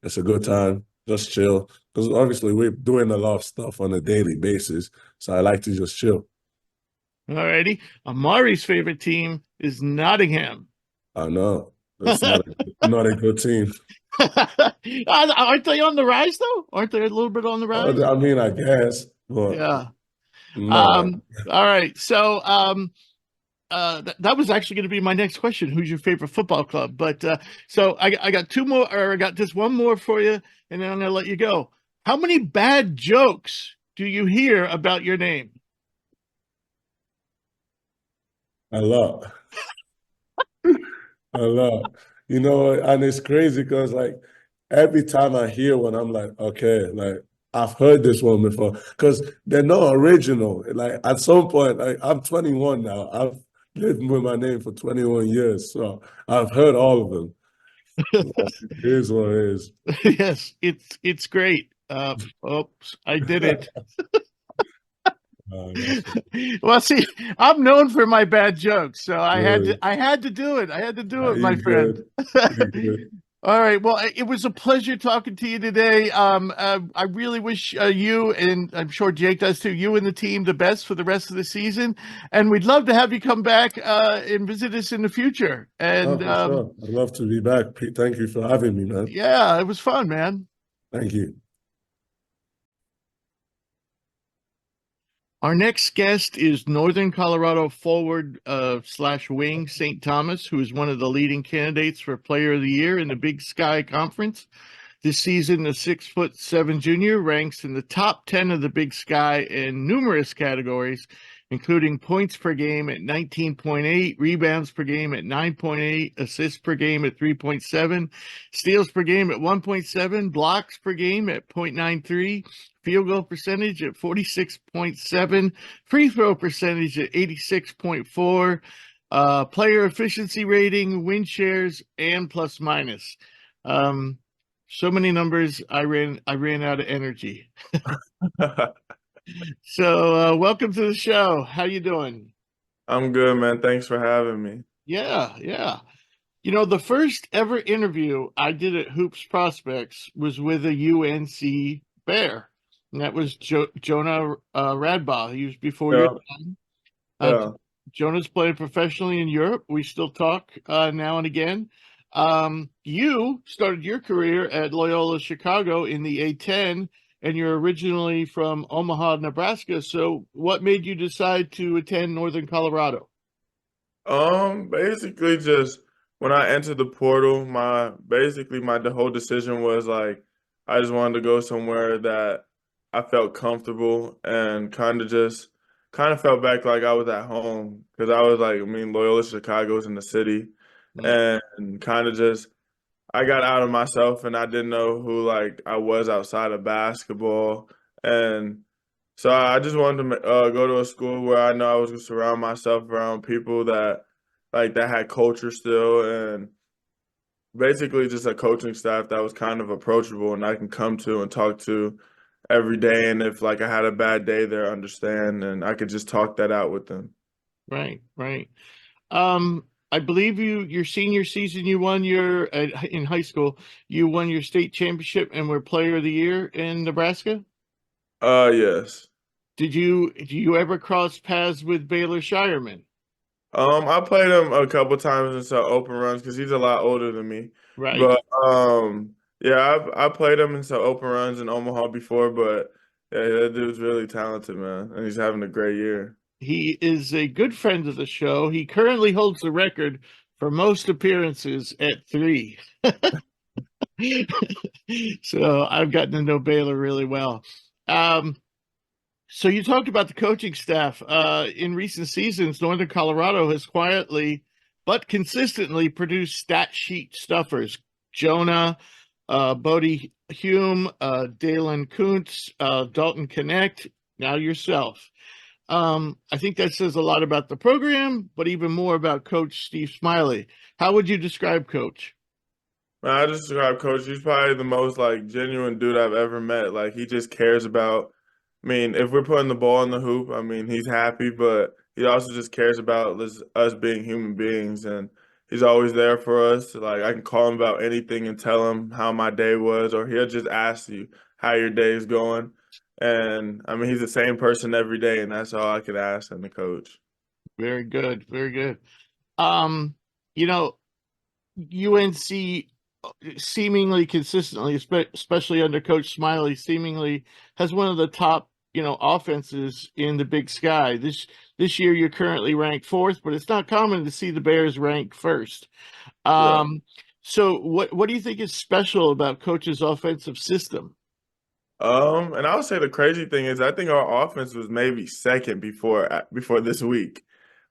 It's a good time, just chill. Because obviously we're doing a lot of stuff on a daily basis, so I like to just chill. Alrighty. Amari's favorite team is Nottingham. I know it's not a good team. Aren't they on the rise though? Aren't they a little bit on the rise? I mean, I guess, but Yeah. no. All right. So that was actually going to be my next question. Who's your favorite football club? But so I got two more, or I got just one more for you, and then I'm going to let you go. How many bad jokes do you hear about your name? A lot. A lot. You know, and it's crazy because like every time I hear one, I'm like, okay, like I've heard this one before because they're not original. Like at some point, like I'm 21 now. I've lived with my name for 21 years, so I've heard all of them. Like, it is what it is. Yes, it's great. Oops, I did it. Well, see, I'm known for my bad jokes, so I had to do it. I had to do it, my friend. You good. All right. Well, it was a pleasure talking to you today. I really wish you, and I'm sure Jake does too, you and the team the best for the rest of the season. And we'd love to have you come back and visit us in the future. And for sure. I'd love to be back. Pete, thank you for having me, man. yeah, it was fun, man. Thank you. Our next guest is Northern Colorado forward / wing St. Thomas, who is one of the leading candidates for Player of the Year in the Big Sky Conference. This season, the 6'7" junior ranks in the top 10 of the Big Sky in numerous categories, including points per game at 19.8, rebounds per game at 9.8, assists per game at 3.7, steals per game at 1.7, blocks per game at 0.93, field goal percentage at 46.7, free throw percentage at 86.4, player efficiency rating, win shares, and plus minus. So many numbers, I ran out of energy. So welcome to the show. How you doing? I'm good, man. Thanks for having me. Yeah. You know, the first ever interview I did at Hoops Prospects was with a UNC Bear, and that was Jonah Radbaugh. He was before your time. Yeah. Jonah's played professionally in Europe. We still talk now and again. You started your career at Loyola Chicago in the A-10, and you're originally from Omaha, Nebraska. So what made you decide to attend Northern Colorado? Basically just when I entered the portal, the whole decision was like I just wanted to go somewhere that I felt comfortable and kind of felt back like I was at home because I was like, I mean, Loyola Chicago's in the city, and kind of just I got out of myself and I didn't know who like I was outside of basketball. And so I just wanted to go to a school where I know I was going to surround myself around people that had culture still, and basically just a coaching staff that was kind of approachable and I can come to and talk to every day. And if like I had a bad day, they understand and I could just talk that out with them. Right. I believe your senior season, you won in high school, you won your state championship and were Player of the Year in Nebraska. Yes. Do you ever cross paths with Baylor Shireman? I played him a couple times in some open runs because he's a lot older than me. Right. But yeah, I played him in some open runs in Omaha before. But yeah, that dude's really talented, man, and he's having a great year. He is a good friend of the show. He currently holds the record for most appearances at 3. So I've gotten to know Baylor really well. So you talked about the coaching staff. In recent seasons, Northern Colorado has quietly but consistently produced stat sheet stuffers. Jonah, Bodie Hume, Dalen Kuntz, Dalton Connect, now yourself. I think that says a lot about the program, but even more about Coach Steve Smiley. How would you describe Coach? I just describe Coach. He's probably the most like genuine dude I've ever met. Like he just cares about I mean, if we're putting the ball in the hoop, I mean, he's happy, but he also just cares about us being human beings, and he's always there for us. Like I can call him about anything and tell him how my day was, or he'll just ask you how your day is going. And I mean, he's the same person every day, and that's all I could ask in the coach. Very good. Very good. Um, you know, UNC seemingly consistently, especially under Coach Smiley, seemingly has one of the top, offenses in the Big Sky. This year, you're currently ranked fourth, but it's not common to see the Bears ranked first. Right. So what do you think is special about Coach's offensive system? And I would say the crazy thing is I think our offense was maybe second before this week,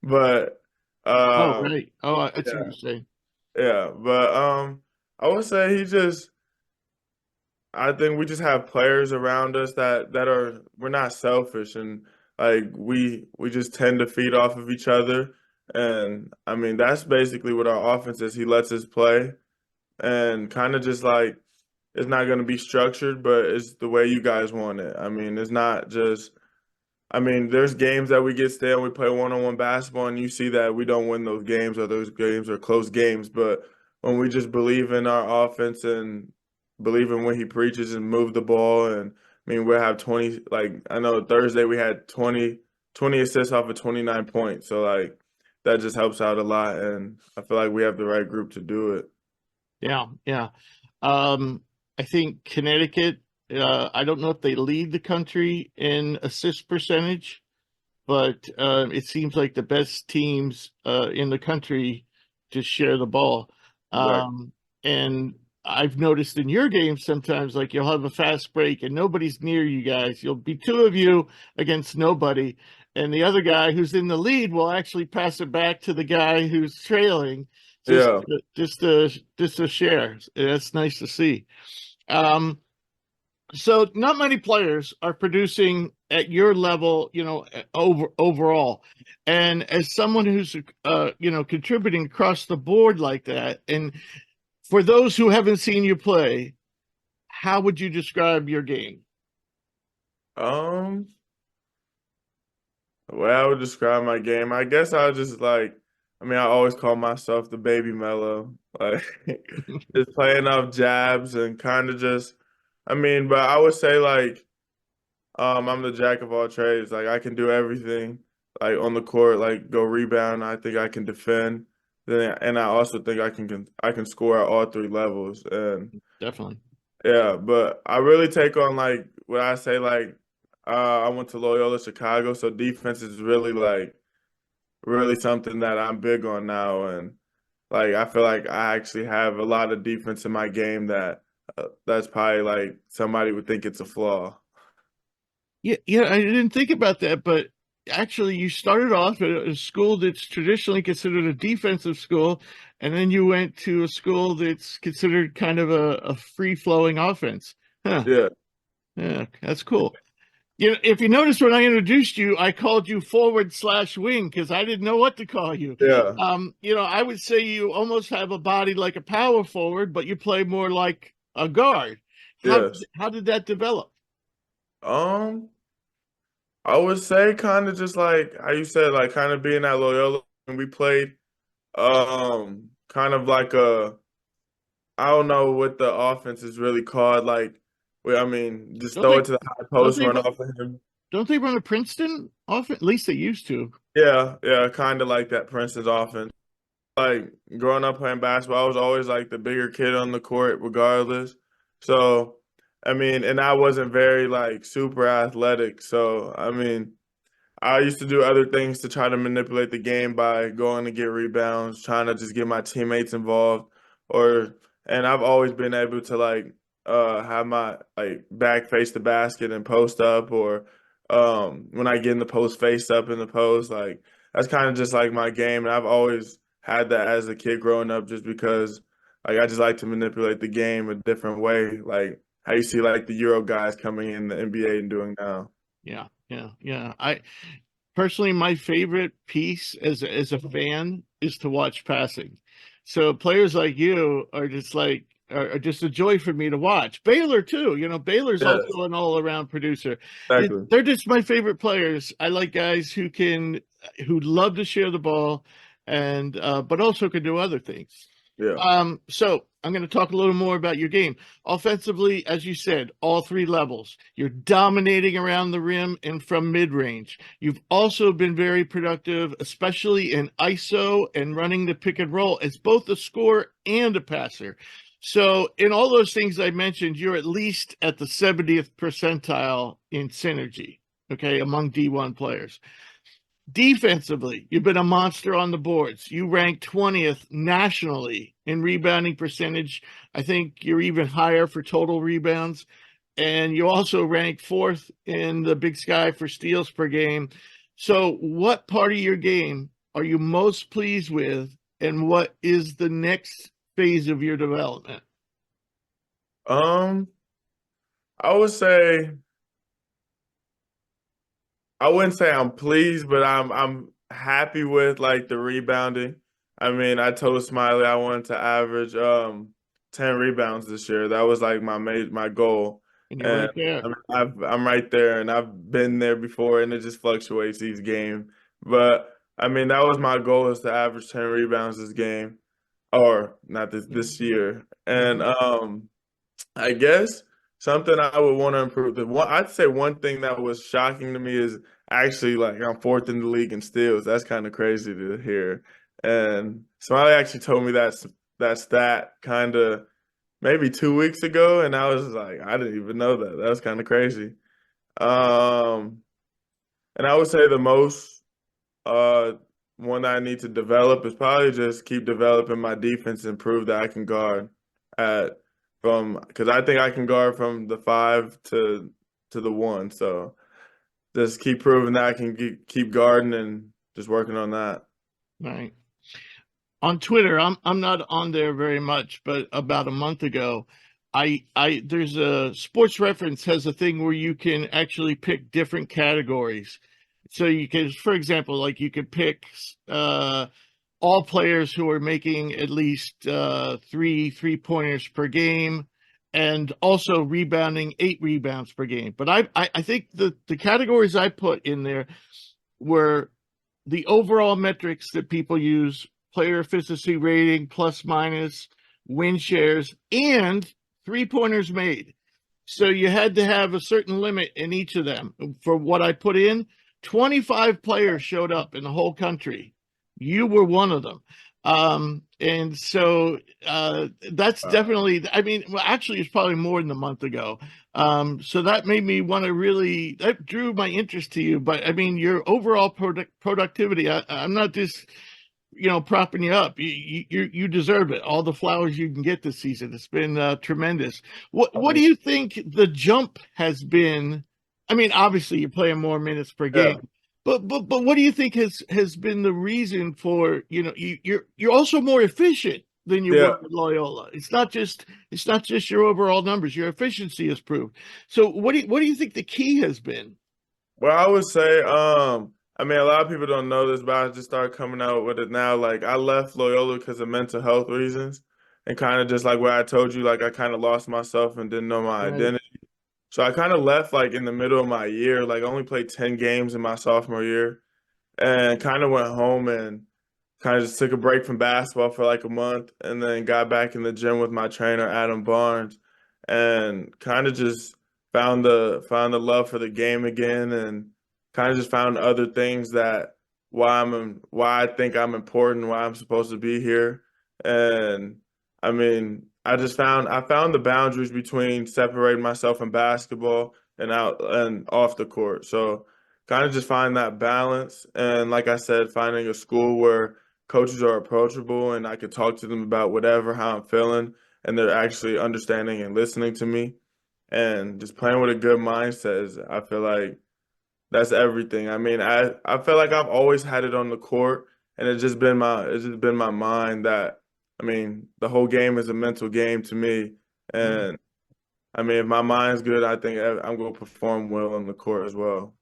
but Oh, um, right. Oh, I see what yeah, you're saying. yeah, but I would say he just. I think we just have players around us that are we're not selfish and like we just tend to feed off of each other. And I mean that's basically what our offense is. He lets us play and kind of just like it's not going to be structured, but it's the way you guys want it. I mean, it's not just I mean, there's games that we get stale and we play one-on-one basketball, and you see that we don't win those games or those games are close games. But when we just believe in our offense and believe in what he preaches and move the ball, and I mean, we'll have 20, like, I know Thursday we had 20 assists off of 29 points. So, like, that just helps out a lot. And I feel like we have the right group to do it. Yeah, yeah. I think Connecticut, I don't know if they lead the country in assist percentage, but it seems like the best teams in the country just share the ball. Exactly. And I've noticed in your games sometimes, like you'll have a fast break and nobody's near you guys. You'll be two of you against nobody, and the other guy who's in the lead will actually pass it back to the guy who's trailing, just Yeah. just to share. That's nice to see. So not many players are producing at your level, overall. And as someone who's, contributing across the board like that, and for those who haven't seen you play, how would you describe your game? Um, the way I would describe my game, I guess I just like, I mean, I always call myself the baby mellow, like just playing off jabs and kind of just, I mean, but I would say like, I'm the jack of all trades. Like I can do everything, like on the court, like go rebound. I think I can defend. Then, and I also think I can score at all three levels. And Definitely. yeah, but I really take on like what I say like I went to Loyola Chicago, so defense is really like really something that I'm big on now, and like I feel like I actually have a lot of defense in my game that that's probably like somebody would think it's a flaw. Yeah, yeah, I didn't think about that, but actually you started off at a school that's traditionally considered a defensive school, and then you went to a school that's considered kind of a free-flowing offense. Huh. Yeah, Yeah, that's cool. If you notice when I introduced you, I called you forward/wing because I didn't know what to call you. yeah, I would say you almost have a body like a power forward, but you play more like a guard. How yes. how did that develop? Um, I would say kind of just like how you said, like kind of being at Loyola and we played kind of like a I don't know what the offense is really called. Like, I mean, just Don't throw they it to the high don't post, they run run off of him. don't they run a Princeton offense? At least they used to. Yeah, yeah, kind of like that Princeton's offense. Like growing up playing basketball, I was always like the bigger kid on the court, regardless. So, I mean, and I wasn't very like super athletic. So, I mean, I used to do other things to try to manipulate the game by going to get rebounds, trying to just get my teammates involved, or and I've always been able to like have my like back face the basket and post up, or when I get in the post face up in the post, like that's kind of just like my game, and I've always had that as a kid growing up, just because like I just like to manipulate the game a different way, like how you see like the Euro guys coming in the NBA and doing now. Yeah, yeah, yeah. I personally, my favorite piece as a fan is to watch passing. So players like you are just like are just a joy for me to watch. Baylor too. You know, Baylor's Yes, also an all-around producer. exactly. They're just my favorite players. I like guys who love to share the ball, and but also can do other things. Yeah. So I'm going to talk a little more about your game. Offensively, as you said, all three levels. You're dominating around the rim and from mid-range. You've also been very productive, especially in ISO and running the pick and roll as both a scorer and a passer. So in all those things I mentioned, you're at least at the 70th percentile in synergy, okay, among D1 players. Defensively, you've been a monster on the boards. You rank 20th nationally in rebounding percentage. I think you're even higher for total rebounds. And you also rank 4th in the Big Sky for steals per game. So what part of your game are you most pleased with, and what is the next phase of your development? I would say I wouldn't say I'm pleased, but I'm happy with like the rebounding. I mean, I told Smiley I wanted to average 10 rebounds this year. That was like my goal. And you're And right there. I mean, I'm right there, and I've been there before, and it just fluctuates each game. But I mean, that was my goal, is to average 10 rebounds this game, or not this year. And I guess something I would want to improve. I'd say one thing that was shocking to me is actually like I'm 4th in the league in steals. That's kind of crazy to hear. And Smiley actually told me that stat kind of maybe 2 weeks ago, and I was like, I didn't even know that. That was kind of crazy. Um, and I would say the most uh one that I need to develop is probably just keep developing my defense and prove that I can guard at because I think I can guard from the 5 to the 1. So just keep proving that I can keep guarding and just working on that. Right. On Twitter, I'm not on there very much, but about a month ago, there's a Sports Reference has a thing where you can actually pick different categories. So you can, for example, like you could pick all players who are making at least 3 3-pointers per game, and also rebounding 8 rebounds per game. But I think the categories I put in there were the overall metrics that people use: player efficiency rating, plus minus, win shares, and 3-pointers made. So you had to have a certain limit in each of them. For what I put in, 25 players showed up in the whole country. You were one of them. And so that's definitely, I mean, well, actually, it's probably more than a month ago. So that made me want to that drew my interest to you. But I mean, your overall productivity, I'm not just, propping you up. You deserve it. All the flowers you can get this season. It's been tremendous. What do you think the jump has been? I mean, obviously you're playing more minutes per game. Yeah. But what do you think has been the reason for, you're also more efficient than you Yeah. were with Loyola. It's not just your overall numbers. Your efficiency has proved. So what do you think the key has been? Well, I would say, I mean, a lot of people don't know this, but I just started coming out with it now. Like, I left Loyola because of mental health reasons, and kind of just like what I told you, like I kind of lost myself and didn't know my Right. identity. So I kind of left like in the middle of my year. Like, I only played 10 games in my sophomore year, and kind of went home and kind of just took a break from basketball for like a month, and then got back in the gym with my trainer, Adam Barnes, and kind of just found the love for the game again, and kind of just found other things that why I think I'm important, why I'm supposed to be here. And I mean, I found the boundaries between separating myself from basketball and out and off the court. So kind of just find that balance, and like I said, finding a school where coaches are approachable and I could talk to them about whatever, how I'm feeling, and they're actually understanding and listening to me, and just playing with a good mindset I feel like that's everything. I mean, I feel like I've always had it on the court, and it's just been my mind that, I mean, the whole game is a mental game to me. And I mean, if my mind's good, I think I'm going to perform well on the court as well.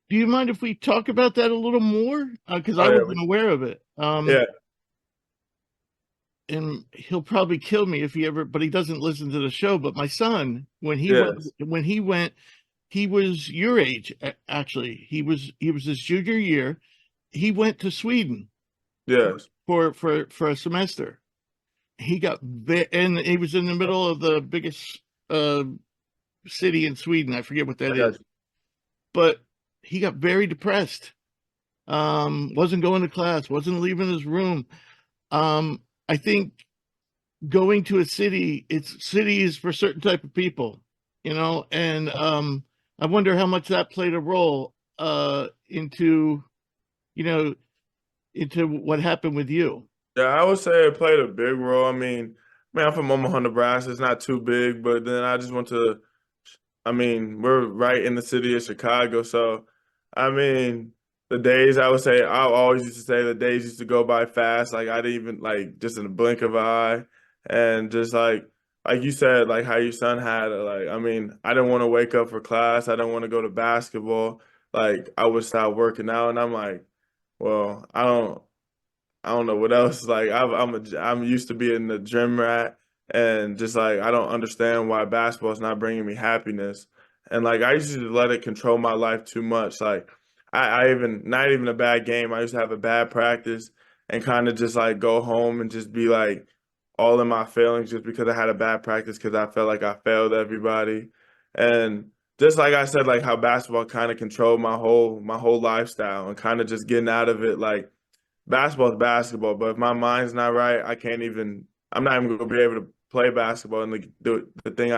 Do you mind if we talk about that a little more? Because Oh, I yeah. wasn't aware of it. Yeah. and he'll probably kill me if he ever, but he doesn't listen to the show. But my son, Yes. he was your age, actually. He was his junior year. He went to Sweden Yes. for a semester. And he was in the middle of the biggest city in Sweden. I forget what that I got is, but he got very depressed. Wasn't going to class, wasn't leaving his room. I think going to a city, city is for certain type of people, and I wonder how much that played a role into, into what happened with you. Yeah, I would say it played a big role. I mean, man, I'm from Omaha, Nebraska. It's not too big, but then I just went to, I mean, we're right in the city of Chicago. So, I mean, the days I would say, I always used to say the days used to go by fast. Like, I didn't even, like, just in a blink of an eye. And just like you said, like how your son had it. Like, I mean, I didn't want to wake up for class. I didn't want to go to basketball. Like, I would stop working out. And I'm like, well, I don't know what else. Like I'm used to being the gym rat, and just like I don't understand why basketball is not bringing me happiness. And like I used to let it control my life too much. Like I even not even a bad game. I used to have a bad practice and kind of just like go home and just be like all in my feelings just because I had a bad practice because I felt like I failed everybody. And just like I said, like how basketball kind of controlled my whole lifestyle and kind of just getting out of it like basketball is basketball, but if my mind's not right, I'm not even gonna be able to play basketball and like, do the thing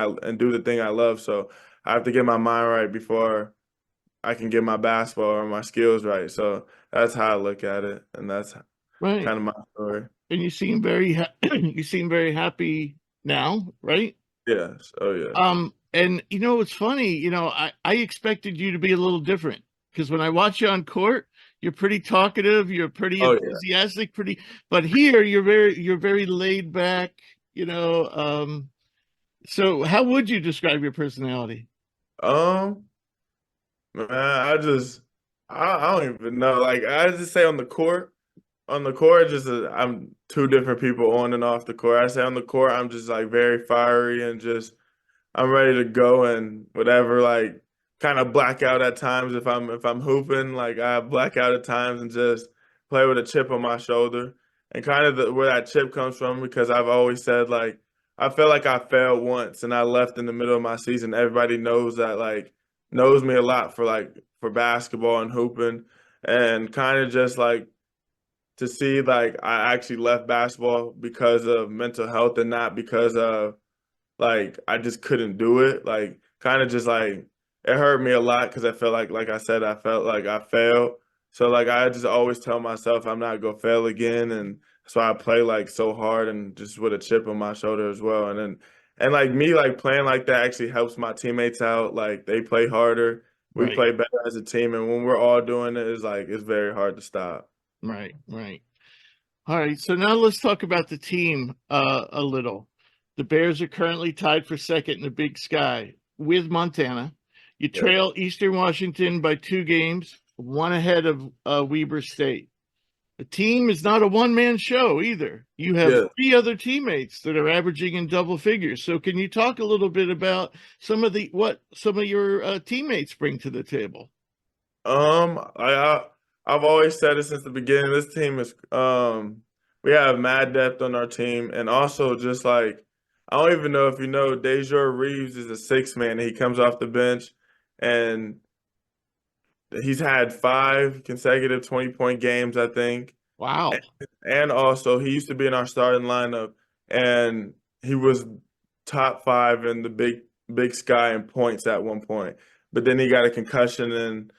I love. So I have to get my mind right before I can get my basketball or my skills right. So that's how I look at it, and that's Right. kind of my story. And you seem you seem very happy now, right? Yes. Oh yeah. And it's funny, I expected you to be a little different because when I watch you on court, you're pretty talkative, you're pretty Oh yeah. enthusiastic, but here you're very laid back, you know. So how would you describe your personality? Um, man, I don't even know. Like I just say on the court, just I'm two different people on and off the court. I say on the court, I'm just like very fiery and just I'm ready to go and whatever. Like kind of black out at times if I'm hooping. Like I black out at times and just play with a chip on my shoulder. And kind of where that chip comes from because I've always said like I felt like I failed once and I left in the middle of my season. Everybody knows that like knows me a lot for basketball and hooping and kind of just like to see like I actually left basketball because of mental health and not because of like I just couldn't do it. Like kind of just like it hurt me a lot because I felt like I said, I felt like I failed. So like I just always tell myself I'm not gonna fail again, and so I play like so hard and just with a chip on my shoulder as well. And like me like playing like that actually helps my teammates out. Like they play harder, we Right, play better as a team, and when we're all doing it, it's like it's very hard to stop. right, right. All right, so now let's talk about the team a little. The Bears are currently tied for second in the Big Sky with Montana. You Yeah. trail Eastern Washington by 2 games, one ahead of Weber State. The team is not a one-man show either. You have Yeah. 3 other teammates that are averaging in double figures. So can you talk a little bit about what some of your teammates bring to the table? I've always said it since the beginning. This team is we have mad depth on our team, and also just like I don't even know if you know, Dejour Reeves is a six man. He comes off the bench, and he's had 5 consecutive 20-point games, I think. Wow. And also, he used to be in our starting lineup, and he was top 5 in the Big Sky in points at one point. But then he got a concussion, and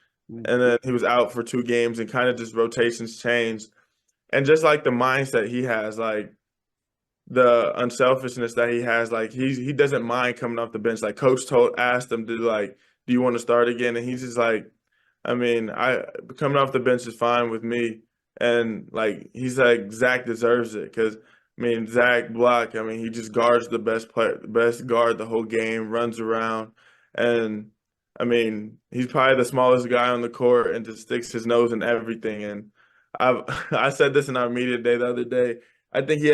then he was out for 2 games, and kind of just rotations changed. And just like the mindset he has, like the unselfishness that he has, like he doesn't mind coming off the bench. Like coach asked him to like, do you want to start again? And he's just like, I mean, I coming off the bench is fine with me. And like he's like Zach deserves it because I mean Zach Block, I mean he just guards the best guard the whole game, runs around, and I mean he's probably the smallest guy on the court and just sticks his nose in everything. And I I said this in our media day the other day. I think he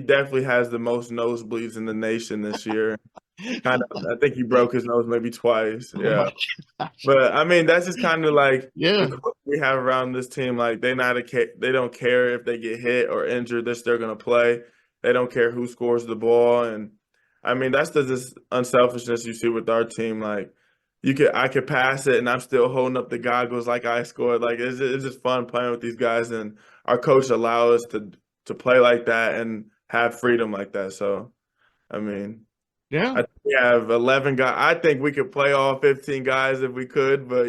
definitely has the most nosebleeds in the nation this year. I think he broke his nose maybe twice. Oh Yeah. my gosh. But I mean, that's just kind of like Yeah. the culture we have around this team. Like they don't care if they get hit or injured, they're still gonna play. They don't care who scores the ball, and I mean that's the just unselfishness you see with our team. Like I could pass it, and I'm still holding up the goggles like I scored. Like it's just fun playing with these guys, and our coach allows us to play like that and have freedom like that. So I mean. Yeah. I think we have 11 guys. I think we could play all 15 guys if we could, but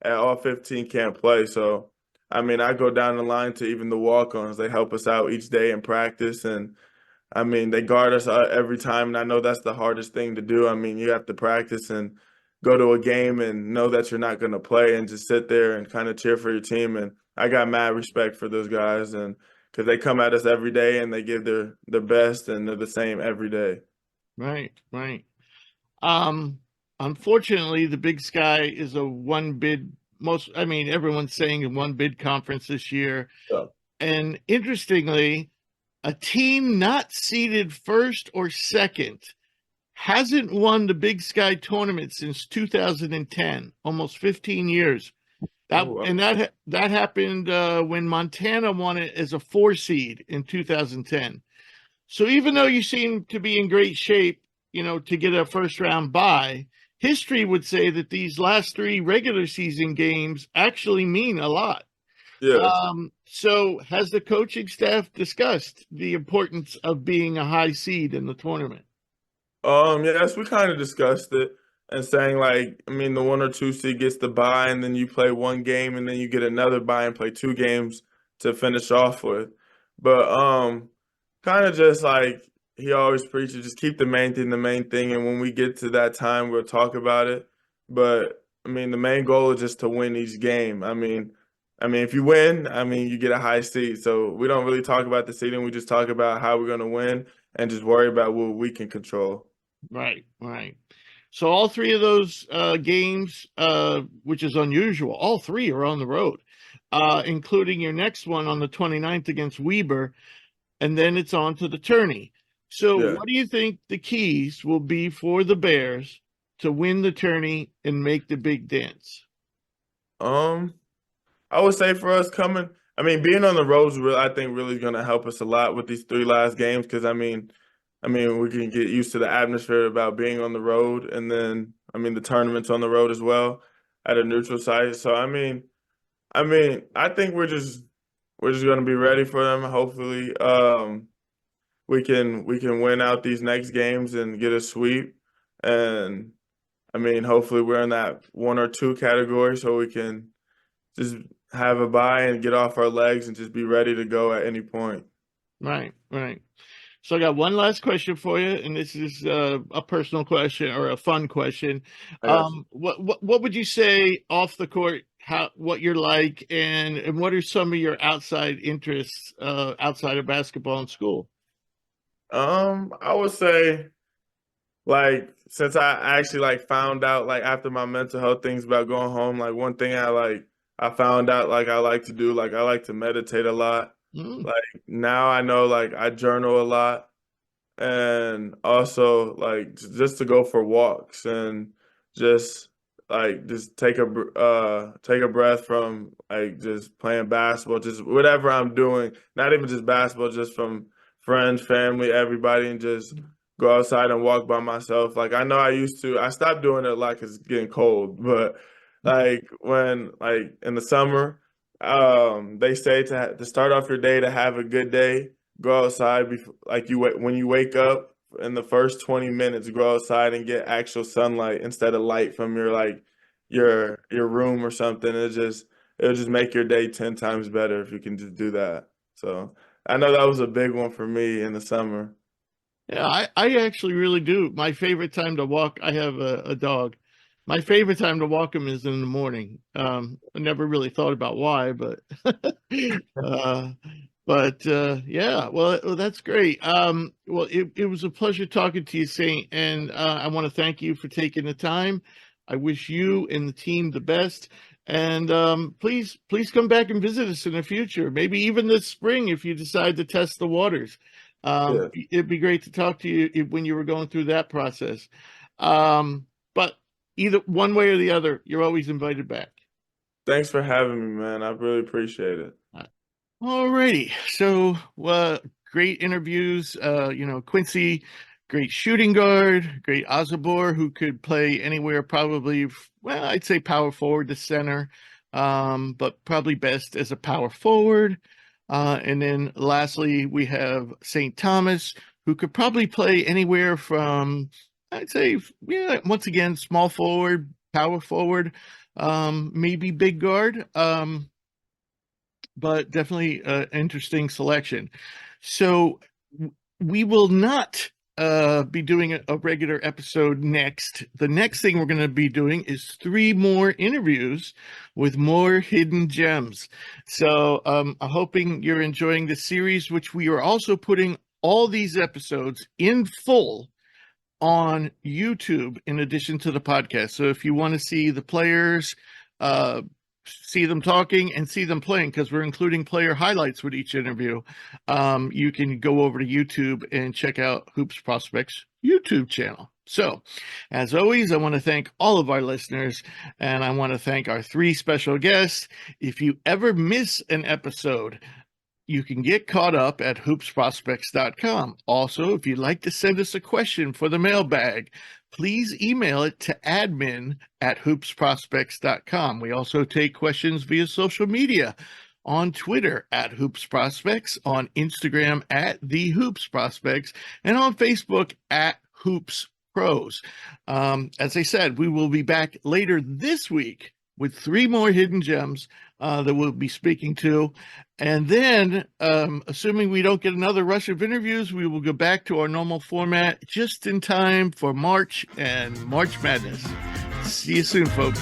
all 15 can't play. So, I mean, I go down the line to even the walk-ons. They help us out each day in practice, and I mean, they guard us every time. And I know that's the hardest thing to do. I mean, you have to practice and go to a game and know that you're not going to play and just sit there and kind of cheer for your team. And I got mad respect for those guys, and because they come at us every day and they give their best, and they're the same every day. Right. Right. Unfortunately, the Big Sky is a one bid. Everyone's saying a one bid conference this year. Yeah. And interestingly, a team not seeded first or second hasn't won the Big Sky tournament since 2010, almost 15 years. That happened when Montana won it as a 4 seed in 2010. So even though you seem to be in great shape, to get a first round bye, history would say that these last 3 regular season games actually mean a lot. Yeah. So has the coaching staff discussed the importance of being a high seed in the tournament? Yes, we kind of discussed it and saying like, I mean, the 1 or 2 seed gets the bye, and then you play 1 game, and then you get another bye and play 2 games to finish off with. But kind of just like he always preaches, just keep the main thing the main thing, and when we get to that time, we'll talk about it. But I mean, the main goal is just to win each game. I mean, if you win, I mean, you get a high seed. So we don't really talk about the seeding. We just talk about how we're going to win and just worry about what we can control. Right, right. So all 3 of those games, which is unusual, all 3 are on the road, including your next one on the 29th against Weber, and then it's on to the tourney. So Yeah. what do you think the keys will be for the Bears to win the tourney and make the big dance? I would say for us being on the road is I think really going to help us a lot with these 3 last games because I mean we can get used to the atmosphere about being on the road, and then the tournament's on the road as well at a neutral site. So I think we're just going to be ready for them. Hopefully, we can win out these next games and get a sweep, and hopefully we're in that 1 or 2 category so we can just have a bye and get off our legs and just be ready to go at any point. Right, right. So I got one last question for you, and this is a personal question or a fun question. What would you say off the court? What you're like, and what are some of your outside interests outside of basketball and school? I would say, like, since I actually found out after my mental health things about going home, one thing I found out I like to do, I like to meditate a lot. Mm. Now I know I journal a lot, and also just to go for walks and just just take a breath from just playing basketball, just whatever I'm doing, not even just basketball, just from friends, family, everybody, and just go outside and walk by myself. I know I stopped doing it a lot because it's getting cold, but when in the summer, they say to start off your day, to have a good day, go outside before, when you wake up in the first 20 minutes, go outside and get actual sunlight instead of light from your room or something. It'll just make your day 10 times better if you can just do that. So I know that was a big one for me in the summer. Yeah, I actually really do. My favorite time to walk, I have a dog. My favorite time to walk him is in the morning. I never really thought about why, but yeah, well, that's great. Well, it was a pleasure talking to you, Saint, and I want to thank you for taking the time. I wish you and the team the best, And please come back and visit us in the future. Maybe even this spring if you decide to test the waters. Yeah. It'd be great to talk to you when you were going through that process. But either one way or the other, you're always invited back. Thanks for having me, man. I really appreciate it. All righty. So, great interviews. Quincy, great shooting guard, great Osobor, who could play anywhere, probably, well, I'd say power forward to center, but probably best as a power forward. And then lastly, we have St. Thomas, who could probably play anywhere from, I'd say, yeah, once again, small forward, power forward, maybe big guard. But definitely an interesting selection. So we will not be doing a regular episode next. The next thing we're going to be doing is 3 more interviews with more hidden gems. So I'm hoping you're enjoying the series, which we are also putting all these episodes in full on YouTube in addition to the podcast. So if you want to see the players, see them talking and see them playing, because we're including player highlights with each interview, you can go over to YouTube and check out Hoops Prospects YouTube channel. So, as always, I want to thank all of our listeners, and I want to thank our 3 special guests. If you ever miss an episode, you can get caught up at hoopsprospects.com. Also, if you'd like to send us a question for the mailbag, please email it to admin@hoopsprospects.com. We also take questions via social media on Twitter @hoopsprospects, on Instagram @thehoopsprospects, and on Facebook @hoopspros. As I said, we will be back later this week with 3 more hidden gems that we'll be speaking to. And then, assuming we don't get another rush of interviews, we will go back to our normal format just in time for March and March Madness. See you soon, folks.